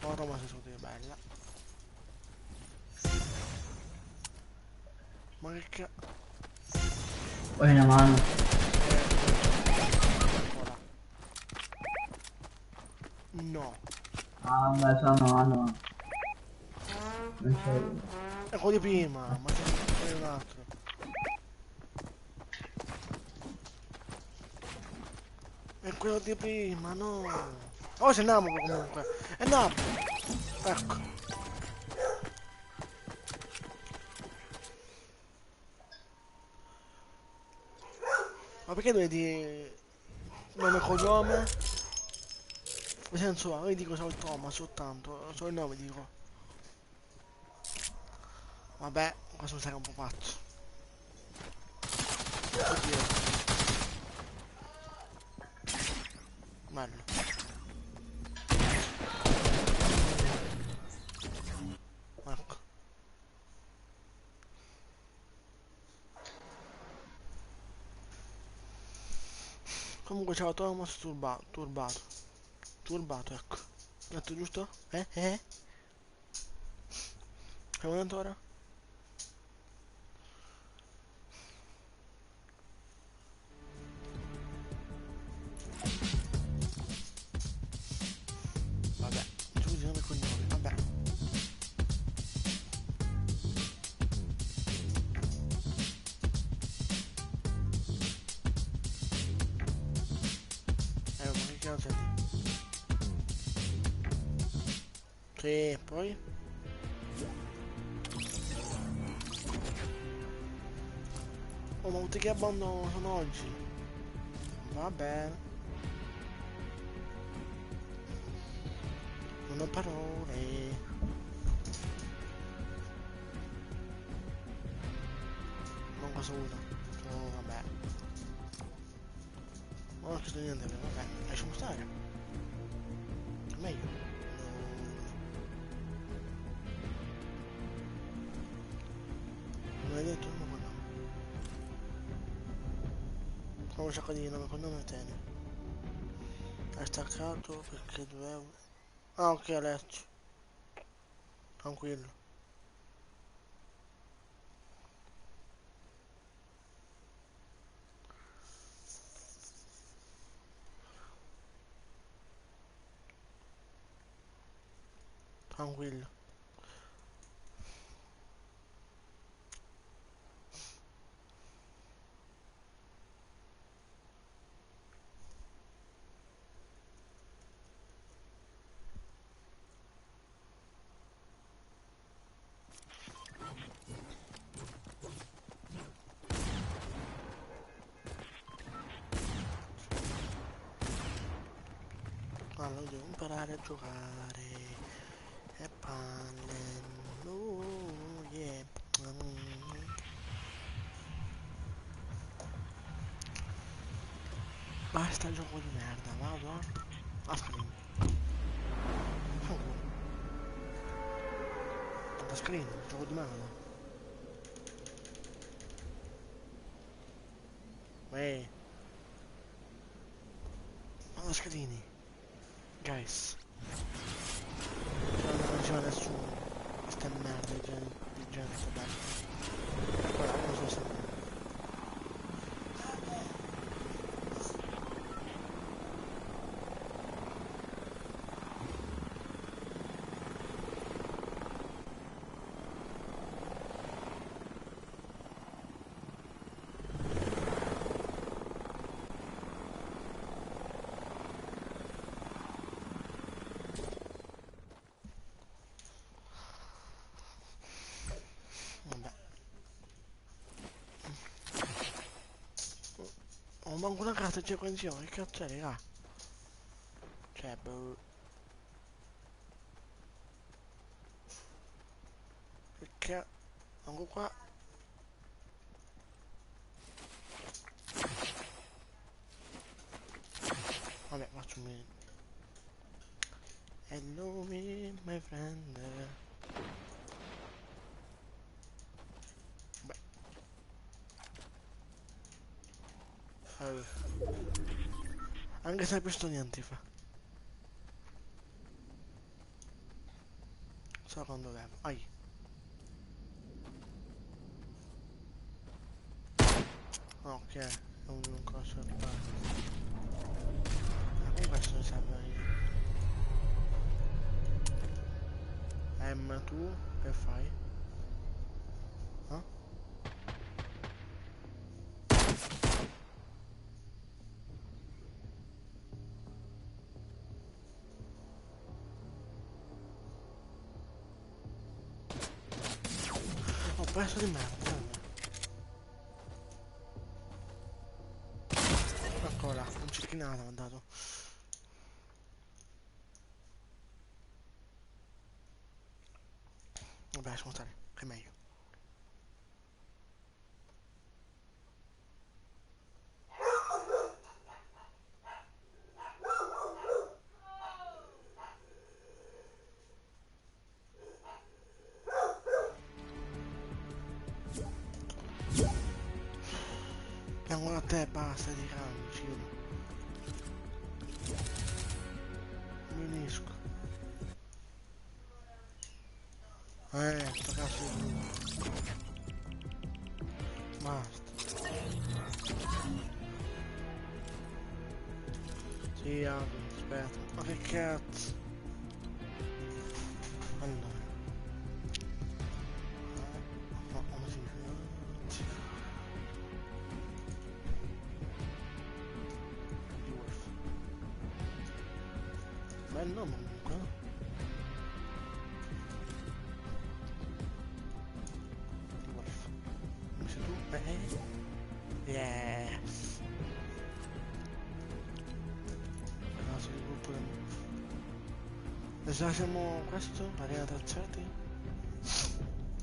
Ciao Thomas, è che bella. Ma che Poi una mano. Ora. No. Ah, beh, sono mano. Non c'è. È quello di prima, ma c'è un altro. È quello di prima, no. Oh, c'è Namu comunque. È Namu. Ecco. Ma perché devi dire nome e cognome? Che senso ha? Io dico solo Thomas, soltanto. Solo il nome dico. Vabbè, questo mi sa che è un po' pazzo. Oddio. Bello. Ecco. Comunque ciao Thomas, turbato. Turbato, ecco. Detto giusto? Eh? Siamo dentro ora? Vabbè, giù di nome e cognome, vabbè. Ma che cazzo è lì? Sì, poi? Oh, ma tutti che abbandono sono oggi? Va bene. Non ho parole. Non cosa usa. Oh, vabbè. Non ho chiesto niente, vabbè. Lasciamo stare. Meglio. Non hai detto il nome o no? Ho un sacco di nome con nome e tene. Hai staccato perché dovevo... Ah, ok, ho letto. Tranquillo. Tranquillo. Allora, devo imparare a giocare. E palle. Oh, yeah. Basta gioco di merda, vado. Ascolini. Ascolini, gioco di merda. Ehi, Ascolini. Guys. Non ci va nessuno. Questa merda di gente, basta. Guarda, non so se... Vabbè. Ho manco una carta di sequenzione, che cazzo è, raga? Cioè, boh. Perché... Manco qua... Vabbè, faccio un... Hello me, my friend. Beh. Anche se hai visto niente fa. So quando devo. Ai. Ok, è un coso al bar. Ma comunque questo mi serve tu che fai? No? Ho perso di merda. Ancora, un cecchinato mi ha dato. Vabbè, lasciamo stare, che è meglio. Andiamo da te, basta di vicino. Mi unisco. Sto cazzo di blu. Basta. Sì, aspetta. Ma che cazzo? Allora. No, come si dice? Wolf. Bel nome comunque. Wolf. Come sei tu? Yes. Caso di gruppo del Wolf. Adesso siamo questo? Arena tracciati?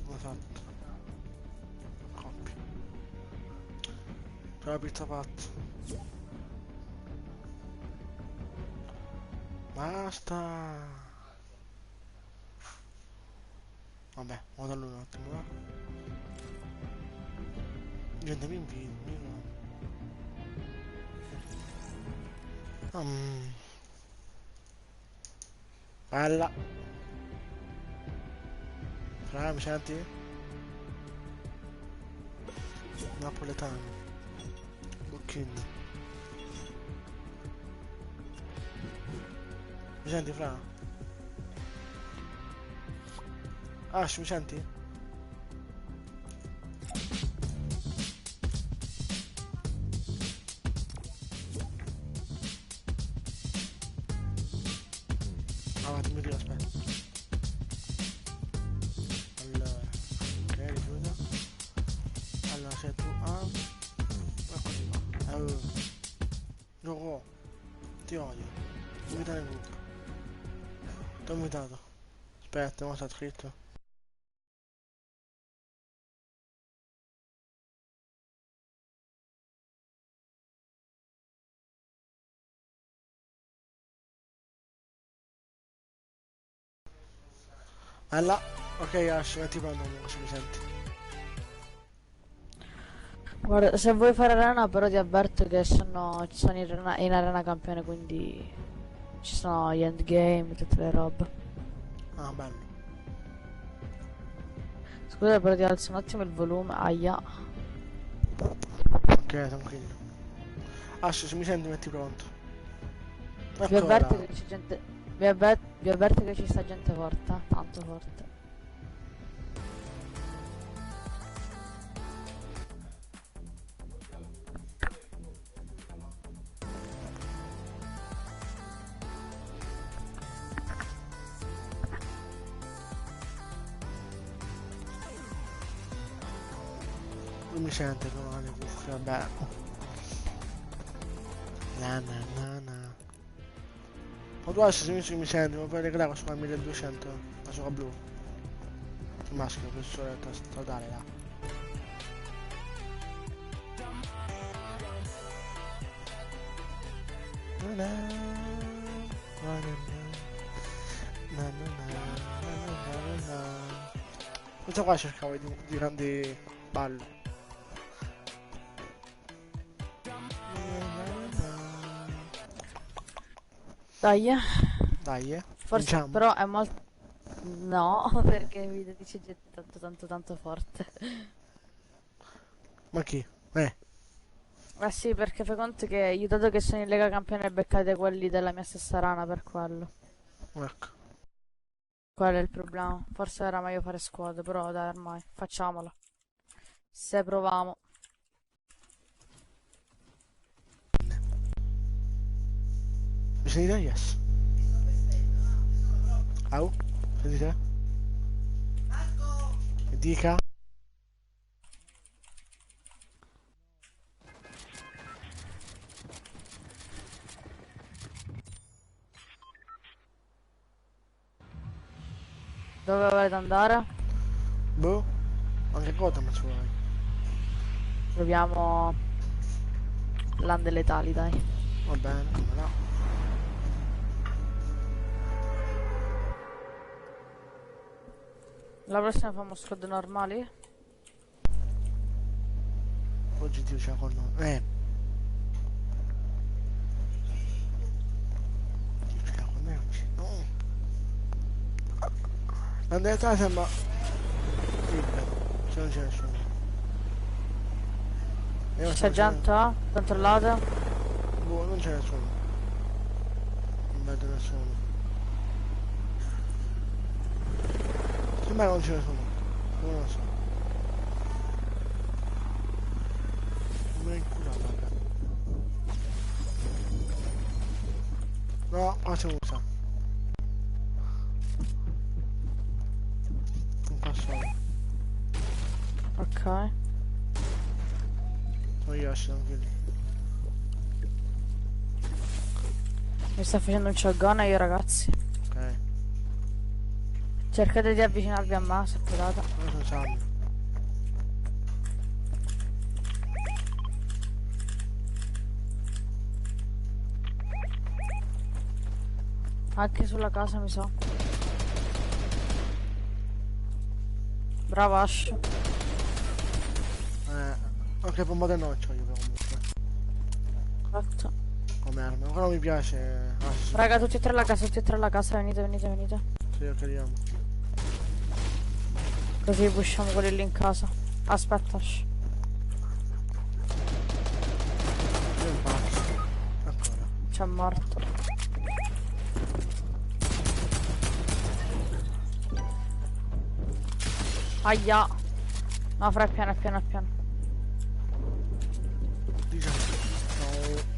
L'ho fatto. Coppia. C'è la pizza fatta. Basta. Vabbè, vado a lui un attimo, va. Gente, mi invito. Bella. Fra, mi senti? Napoletano. Bocchino. Mi senti, fra? Ash, mi senti? Avanti, mi arrivo, aspetta. Allora, ok, richiudo. Allora, se tu... eccoci qua. Gioco, ti odio. Invitare il gruppo. Ti ho invitato. Aspetta, ma sta scritto. Bella. Ok, Ash, metti pronto, se mi senti. Guarda, se vuoi fare arena però ti avverto che sono in arena campione, quindi ci sono gli endgame, tutte le robe. Ah, bello. Scusa però ti alzo un attimo il volume, aia. Ok, tranquillo. Ash, se mi senti, metti pronto. Vi Ecco avverto ora. che c'è gente... vi avverto che ci sta gente forte, tanto forte. Lui mi sente con le cuffie, vabbè. Na. Ma tu adesso se mi senti, ma puoi regalare questo qua 1200, la sua blu. Il maschio, questo è totale là. Na, na. Questo qua cercavo di grandi ballo. Dai, Dai, forse vinciamo. però è molto... No, perché il video dice che è tanto forte. Ma chi? Eh sì, perché fai conto che io dato che sono in Lega Campione beccate quelli della mia stessa rana per quello. Ecco. Quello è il problema. Forse era meglio fare squadra, però dai ormai, facciamola. Se proviamo. Mi sentite? Yes. Au? Sentite? Mi dica? Dove volete andare? Boh? Anche Gotham ci vuoi? Proviamo Lande letali, dai. Va bene, come no? La prossima facciamo squad normali? Oggi Dio c'è con noi. Dio c'è con me oggi. No. L'andata sembra libero, se non c'è nessuno. Io C'è gente? Controllate? Boh, non c'è nessuno. Non vedo nessuno. Sembra che non c'è nessuno. Non lo so. Non mi inculato, raga. No, qua c'è un sacco. Un qua solo. Ok. Sono io, sono anche lì. Mi sta facendo un shotgun io, ragazzi. Ok. Cercate di avvicinarvi a me, se potete. Ora sono salvo. Anche sulla casa, mi sa. Bravo Ash. Anche pompa del noccio io però comunque. Corretto. Come arma. Ancora non mi piace. Ah, sì, Raga, tutti e tre alla casa, tutti e tre alla casa, venite, venite, venite. sì, ok, arriviamo. Così pushiamo quelli lì in casa. Aspetta, Ash. Io impazzo. Ancora. C'è morto. Aia. No, fra è piano, è piano, è piano. Diciamo. No.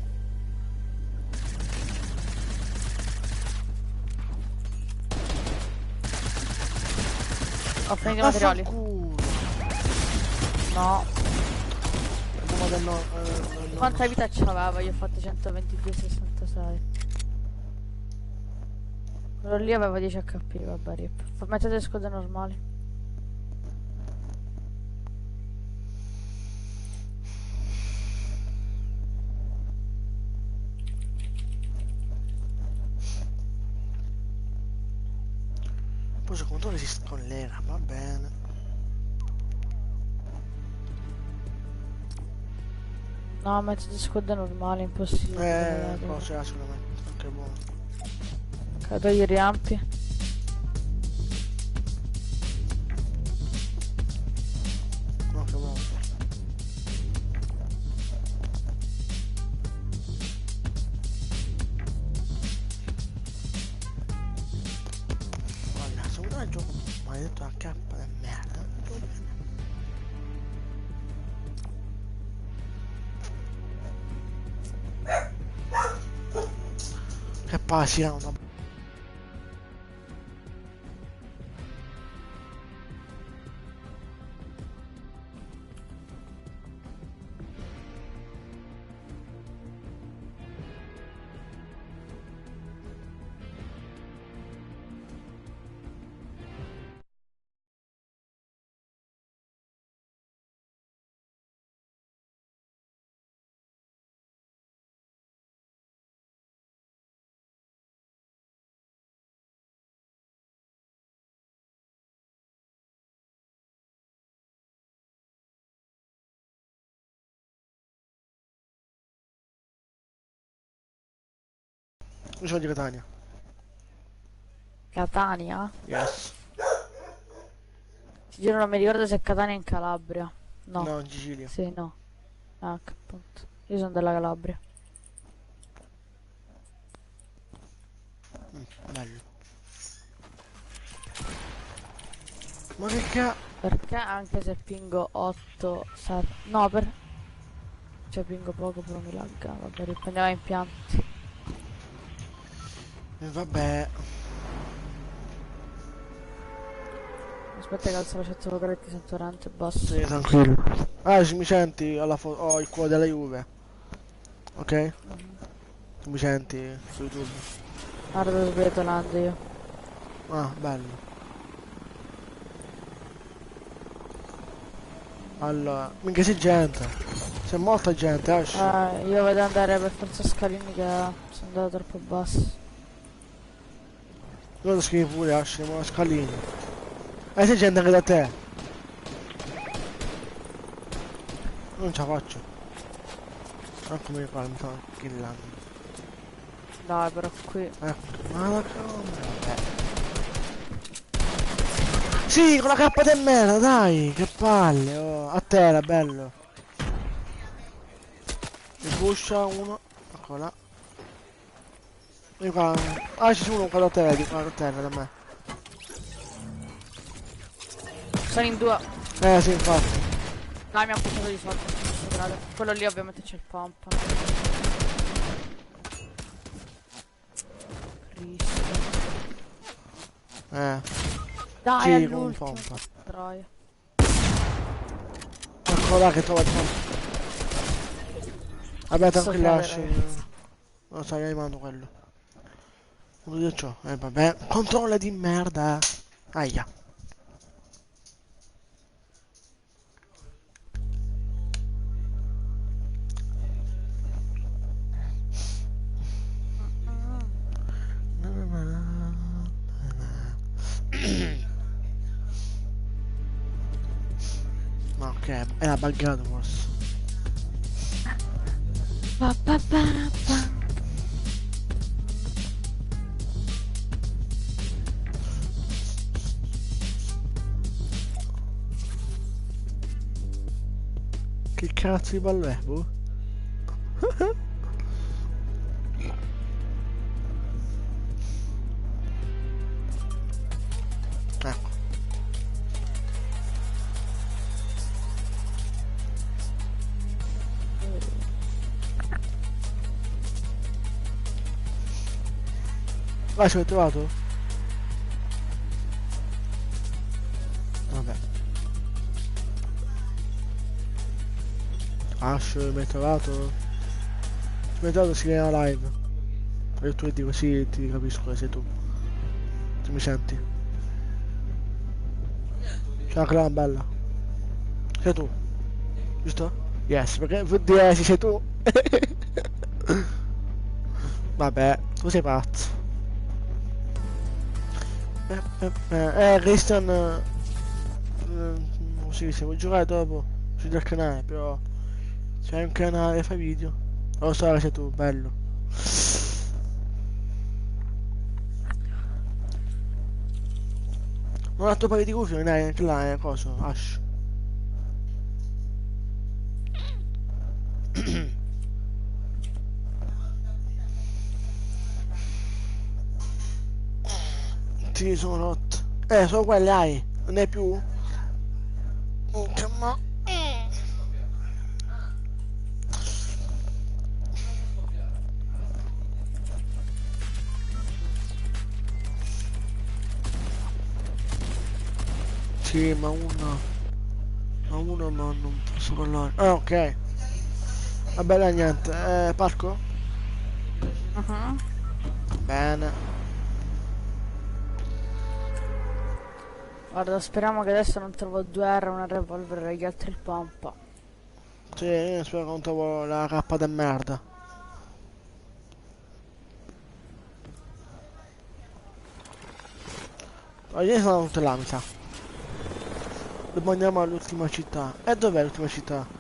Ho finito i materiali. Culo. No. Pompa del no. Quanta vita c'aveva? Io ho fatto 122, 66. Quello lì aveva 10 HP, vabbè, rip. Mettete scode normali. Poi secondo me resiste con l'era, va bene. No, mettete scode normali, impossibile. Cosa sicuramente. Anche buono. Cago gli riampi. No, che buono. Guarda, secondo me gioco maledetto a K di merda. Gioco bene. Che passiamo, una Io sono di Catania. Catania? Yes. Ti giuro non mi ricordo se è Catania in Calabria. No. No, in Sicilia. Sì, no. Ah, che appunto. Io sono della Calabria. Bello. Ma che cazzo? Perché anche se pingo 8, 7... No, per... Cioè pingo poco però mi lagga. Vabbè, riprendiamo impianti. Vabbè. Aspetta che alzo la chat vocale ti sento veramente basso. Sì, tranquillo. Ah, se mi senti alla foto. Ho il cuore della Juve. Ok? Tu mi senti su YouTube. Guarda dove sto detonando io. Ah, bello. Allora, minchia c'è gente. C'è molta gente, Ash. Io vedo andare per forza scalini che sono andato troppo basso. Io lo scrivi pure, Ash, ma scalini. C'è gente anche da te. Non ce la faccio. Eccomi qua, mi stanno killando. Dai, però qui... Ecco, ma la camera. Sì, con la cappa di merda, dai, che palle, oh. A terra, bello. Mi pusha uno. Ecco là. Io qua. Ah, ci sono uno qua da terra, di qua da terra da me. Sono in due. Sì, infatti. Dai, mi ha buttato di sotto. Quello lì ovviamente c'è il pompa. Cristo. Dai, Sì, è con un l'ultimo. pompa. Troia. Ecco là che trova il pompa. Vabbè, tranquillo, fare, Ash. ragazzi. Non stai animando quello. Non io c'ho. Vabbè. Controlla di merda. Aia. Ma ok, era buggato forse. Pa, pa, pa, pa. Che cazzo di ballo è, boh? Ecco. Ah, ci ho trovato? Vabbè. Ash, mi hai trovato? Ci mi hai trovato, si viene la live. E tu dico, sì, ti capisco che sei tu. Tu mi senti? Ciao clan, bella. Sei tu? Giusto? Yes, perché vuol dire se sei tu. Vabbè, tu sei pazzo. Christian, non si dice, vuoi giocare dopo? Sui del canale, però c'hai un canale, fai video. Lo so che sei tu, bello. Non ha tuo paio di cuffie, non hai anche là, cosa, Ash. Sì, sono rotto. Sono quelle hai, non ne hai più? Minchia, ma... Sì, ma una... Ma uno ma non posso parlare. Ah, ok. Vabbè, dai, niente. Parco? Bene. Guarda, speriamo che adesso non trovo 2R, una revolver e gli altri il pompa. Sì, io spero che non trovo la cappa di merda. Oggi sono tutte là, mi sa. Dobbiamo andiamo all'ultima città. E dov'è l'ultima città?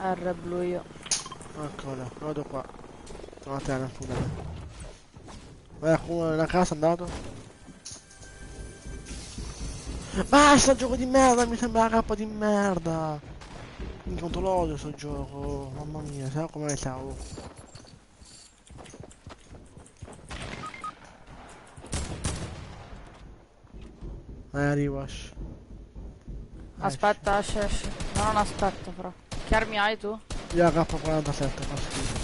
R blu io. Eccolo, vado qua. No, a te non scusami. Vai a nella casa è andato. Basta gioco di merda, mi sembra una cappa di merda. Mi quanto lo odio sto gioco, mamma mia, sai come stavo. Arrivo. Aspetta, esce. No, non aspetta però. Che armi hai tu? Io la K47, fa schifo.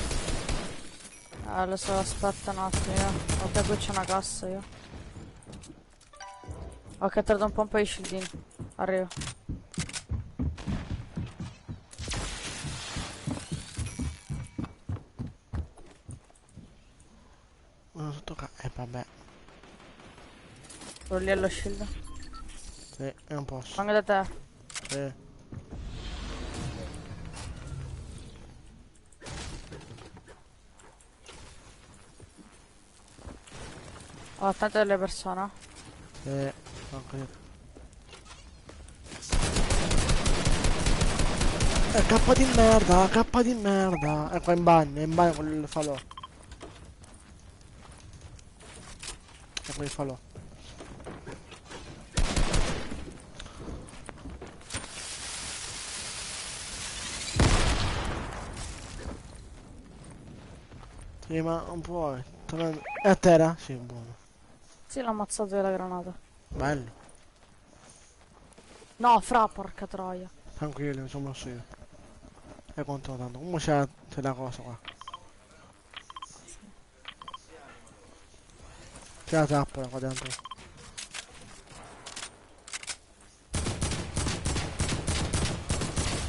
Lo so, aspetta un attimo io. Ok, qui c'è una cassa io. Ok, tarda un po' di shieldini. Arrivo. Uno sotto ca... vabbè. Quello lì è lo shield. Sì, non posso. Vengo da te. Sì. Ho tante delle persone. Sì. Anche io. K di merda, K di merda. Ecco, è in bagno con il falò. Ecco il falò. Sì, ma non puoi. È a terra? Sì, buono. Sì, l'ho ammazzato della granata. Bello. No, fra, porca troia. Tranquillo, mi sono mosso io. E conto tanto. Comunque c'è la cosa qua. C'è la trappola qua dentro.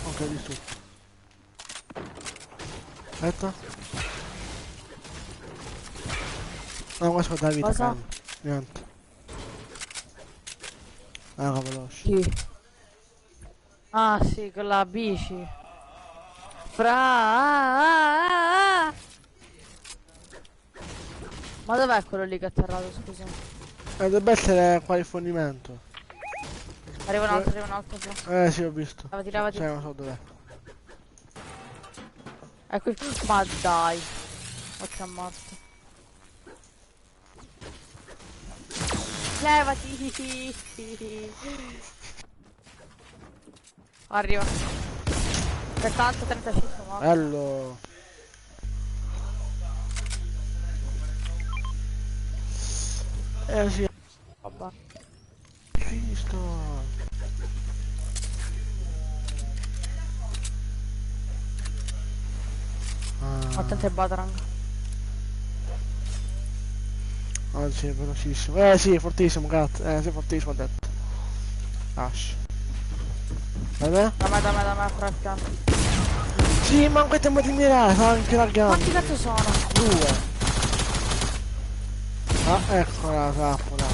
Ok, di su. Aspetta. No, questo da vita, Cosa? calma. Niente. Ah, veloce. Chi? Ah, sì, con la bici. Fra. Ma dov'è quello lì che è atterrato, scusa? Dovrebbe essere qua il fornimento. Arriva un altro fra. Sì, ho visto. Levati. Cioè, non so dov'è. Ecco, ma dai. Ok, è morto. Levati. Arriva. 70-35 morto. Bello. Sì. Vabbè. Cristo. Attento ai Batarang. Ah, sì, è velocissimo. Sì, è fortissimo, cazzo. Sì, è fortissimo, ho detto. Ash. Vabbè? Da me, fra il piano. Sì, ma anche tempo di mirare, sta anche largando. Quanti cazzo sono? 2. Ah, ecco la trappola.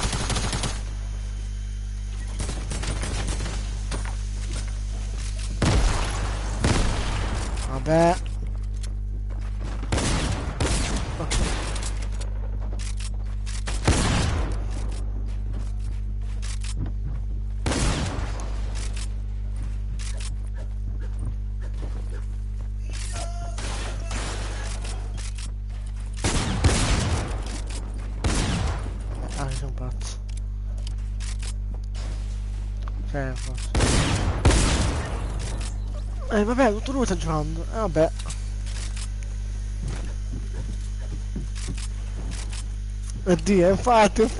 Vabbè. Ah, sei un pazzo. Forse. Vabbè, tutto lui sta giocando. Vabbè. Oddio, infatti. Ok,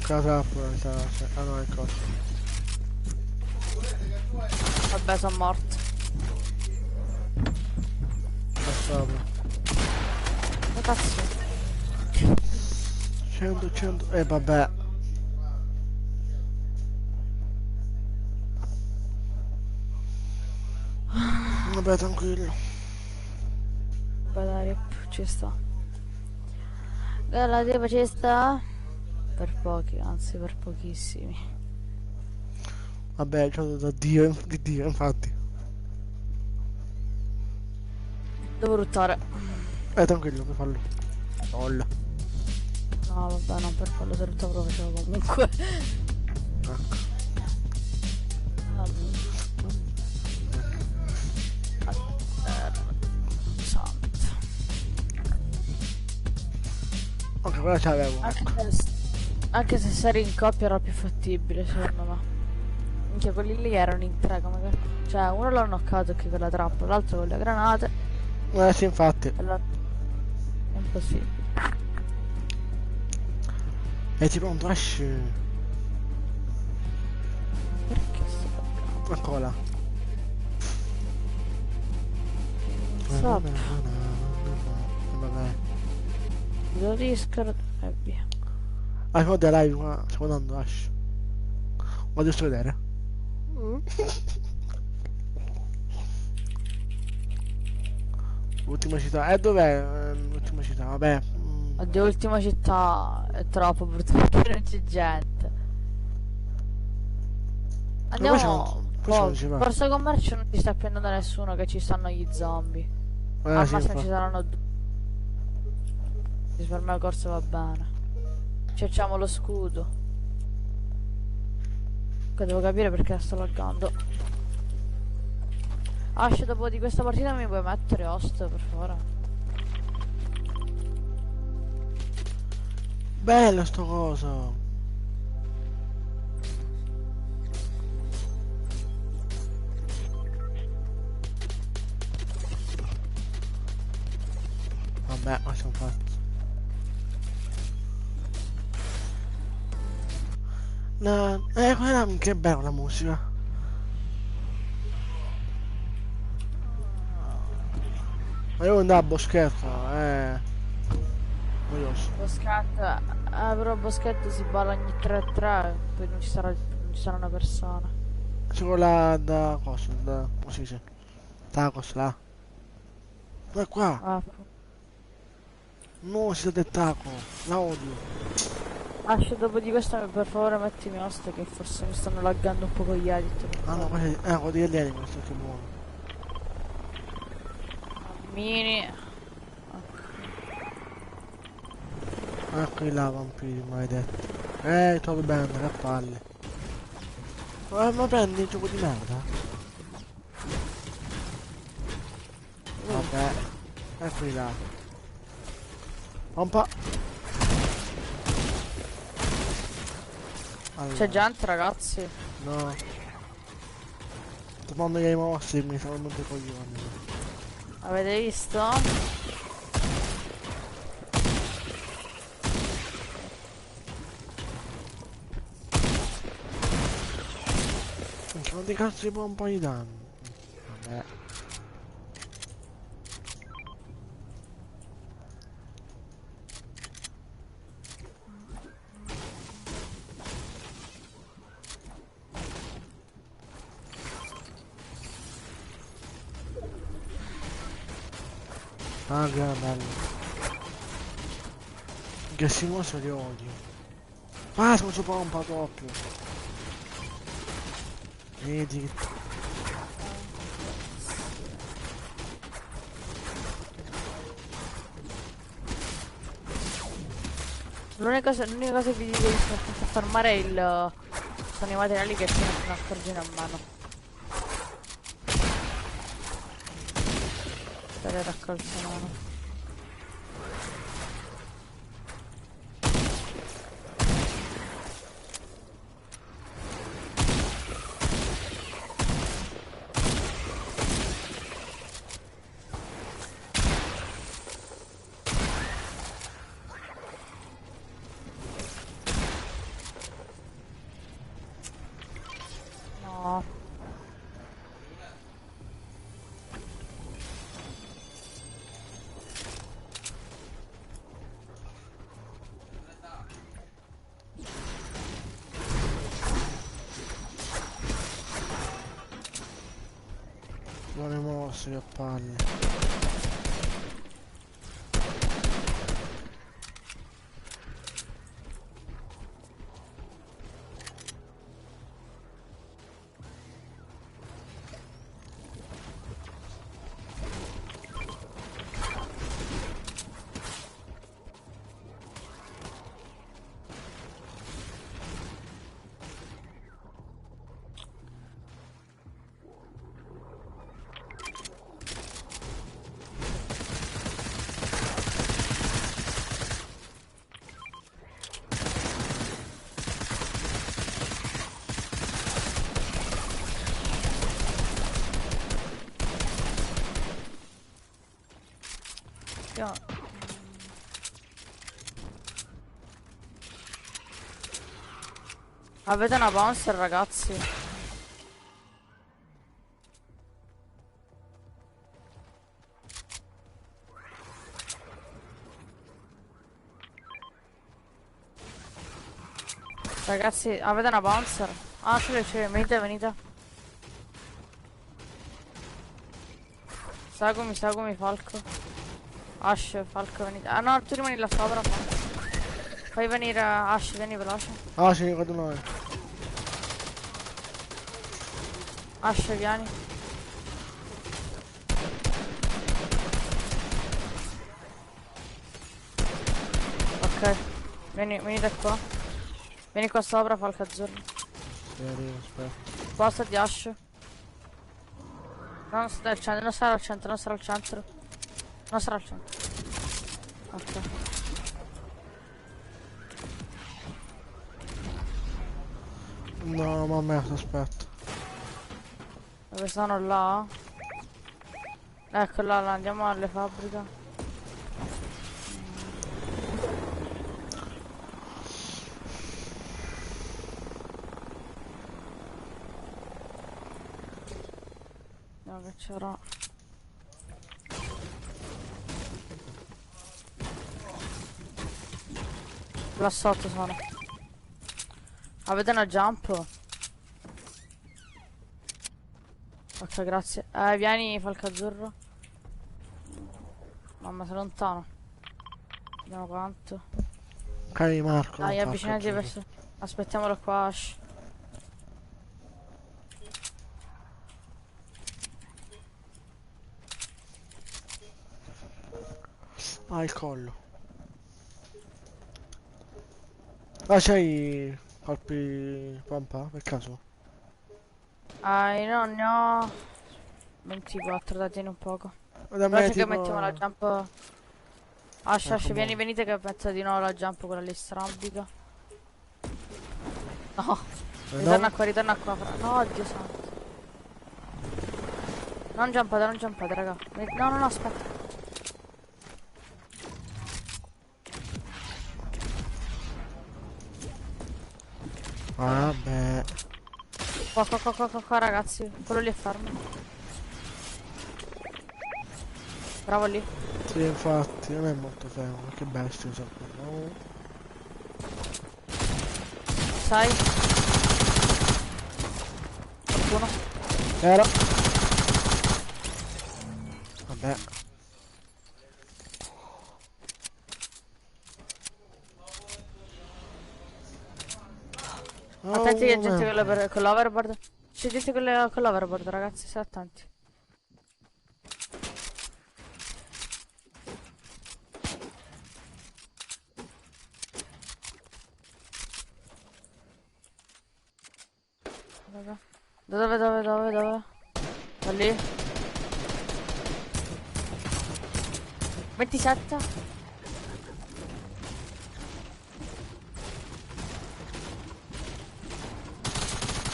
la trappola, ah no, è cosa. Vabbè, sono morto. Sta sopra. Che cazzo? 100. Vabbè. Vabbè, tranquillo. Vabbè, dai, ci sta. La tipa ci sta? Per pochi, anzi per pochissimi. Vabbè, c'ho da Dio, di Dio, infatti. Devo ruttare. Tranquillo, puoi farlo. Molla. No, No, vabbè, non per quello del toro facevo comunque. Ecco. Santo. Ok, quella ce l'avevo. Anche se sei in coppia era più fattibile, secondo me. Minchia, quelli lì erano in tre, come che... Cioè, uno l'ho knoccato qui con la trappola, l'altro con le granate. Sì, infatti. E l'altro... È impossibile. E ti pronto, esci. Perché sto toccando? Eccola là. So, Vabbè. lo discaro e via. Ah, guarda live qua, stiamo andando, Ash. Voglio sto vedere. Ultima città. Dov'è l'ultima città? Vabbè. Oddio, ultima città è troppo purtroppo che non c'è gente. Andiamo. Poi non ci va. Forza commercio non ci sta prendendo nessuno, che ci stanno gli zombie. Al Sì, massimo ci infatti. saranno due. Per me la corsa va bene. Cerchiamo lo scudo. Che devo capire perché sto laggando. Ash, dopo di questa partita mi puoi mettere host, per favore? Bello sto coso. Vabbè, ma siamo fatti. No, quella che bella la musica. Ma devo andare a boschetto, Noioso. Boschetto. Però Boschetto si balla ogni 3-3, poi non ci sarà una persona. C'è quella da cosa, come si dice? Tacos là. Ma è qua. Ah, No, si sa del taco. La odio. Ash, dopo di questa per favore mettimi host, che forse mi stanno laggando un po' con gli edit. Ah no, quello quello degli alieni, questo che buono. Mini. Ecco là, vampiri, maledetti. Trovo bene andare a palle. Ma prendi il gioco di merda? Vabbè. Eccoli là. Pompa. Allora, C'è gente, ragazzi. no. Sto mondo che hai mossi mi stanno venuti i coglioni. Avete visto? Quanti cazzo si può un po' di danno? Vabbè. Ah, che bello. Che si mostra di odio. Ah, sono su pompa doppio. Vedi che... L'unica cosa che vi dico è di fermare sono i materiali che si mettono a scorgere a mano. Per le raccolte a mano. No. Non è mosso, che palle. Avete una bouncer, ragazzi? Ragazzi, avete una bouncer? Ah, c'è, venite, venite. Seguimi, Falco. Ash, Falco, venite. Ah no, tu rimani là sopra. Fai venire Ash, vieni veloce. Ah, sì, guarda noi. Ash, vieni. Ok, venite qua. Vieni qua sopra, Falco azzurro. Sì, arrivo, aspetta. Spostati, Ash. Non sta al centro, non sarà al centro, non sarà al centro. Non sarà al centro. Ok. No, mamma mia, aspetta. Dove sono là? Ecco là, andiamo alle fabbriche. No, che c'era. Là sotto sono. Avete una jump? Ok, grazie. Vieni, Falco azzurro. Mamma, sei lontano. Vediamo quanto. Ok, Marco. Dai, non avvicinati farlo, verso. Aspettiamolo qua, Ash. Ah, il collo. Ah, c'hai colpi pompa per caso? Io non ne ho 24, dai, tieni un poco. Da me Veloce che tipo... mettiamo la jump. Ash, Ecco, vieni, mo. venite che penso di no la jump quella lì strabica. No, No? ritorna qua, no, Dio santo. Non jumpate, raga. No, no, no, aspetta. Vabbè. Qua, ragazzi. Quello lì è fermo. Bravo lì. Sì, infatti, non è molto fermo, che bestia so. No. Sai? Qualcuno? Era. Vabbè. Attenti che gente merda. con l'overboard. C'è gente con l'overboard, ragazzi, state attenti. Dove? Da lì. 27.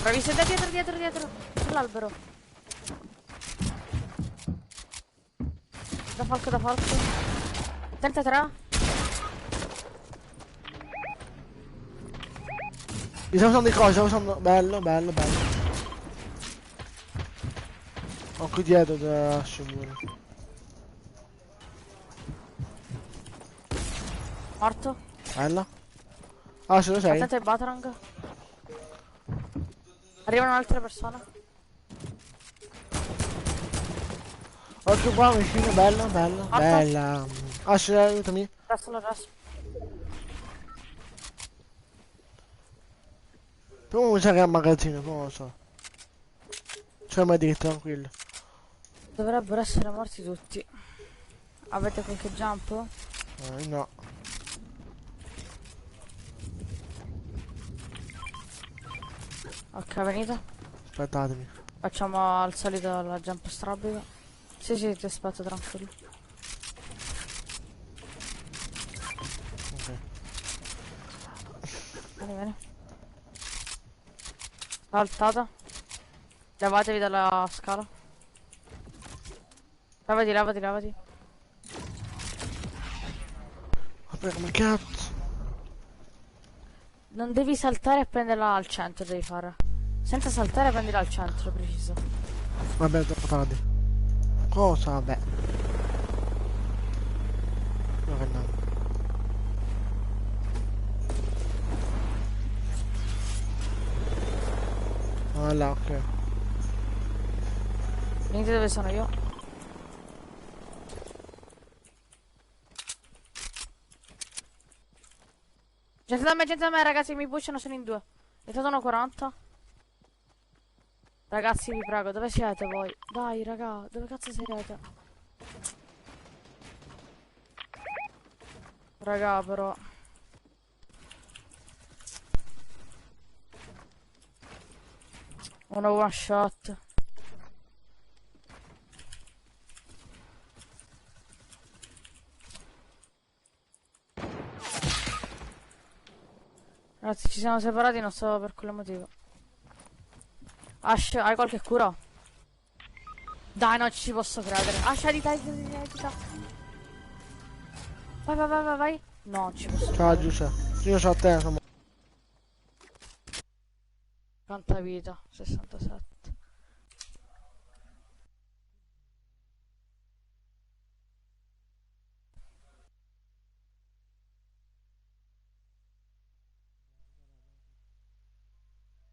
Bravissimo, dietro. Sull'albero. Da falco. 33. Mi stavo usando di cose, stavo usando... Bello. Ho qui dietro da scendere. Morto. Bella. Ah, se lo sei? Attento ai Batarang. Arriva un'altra persona. Occhio qua vicino, bello. Bella. Ah, se aiutami. Resto. Prima mi sa che è un magazzino, non lo so. Cioè, ma di tranquillo. Dovrebbero essere morti tutti. Avete qualche jump? No. Ok, venite. Aspettatemi. Facciamo al solito la jump strabica. Sì, ti aspetto tranquillo. Ok. Vieni. Saltata. Levatevi dalla scala. Levati. Vabbè, come cazzo. Non devi saltare e prenderla al centro, devi fare. Senza saltare e prenderla al centro, preciso. Vabbè, troppo tardi. Cosa? Vabbè. No, che no. Ah là, ok. Venite dove sono io. Gente da me, ragazzi, mi pushano, sono in due. È stato 1,40. Ragazzi, vi prego, dove siete voi? Dai, raga, dove cazzo siete? Raga, però. Uno one shot. Ragazzi, ci siamo separati, non so per quale motivo. Ash, hai qualche cura? Dai, non ci posso credere. Ash, dai. Vai. No, non ci posso Ciao, credere. Giuseppe. Io so a te, insomma. Quanta vita? 67.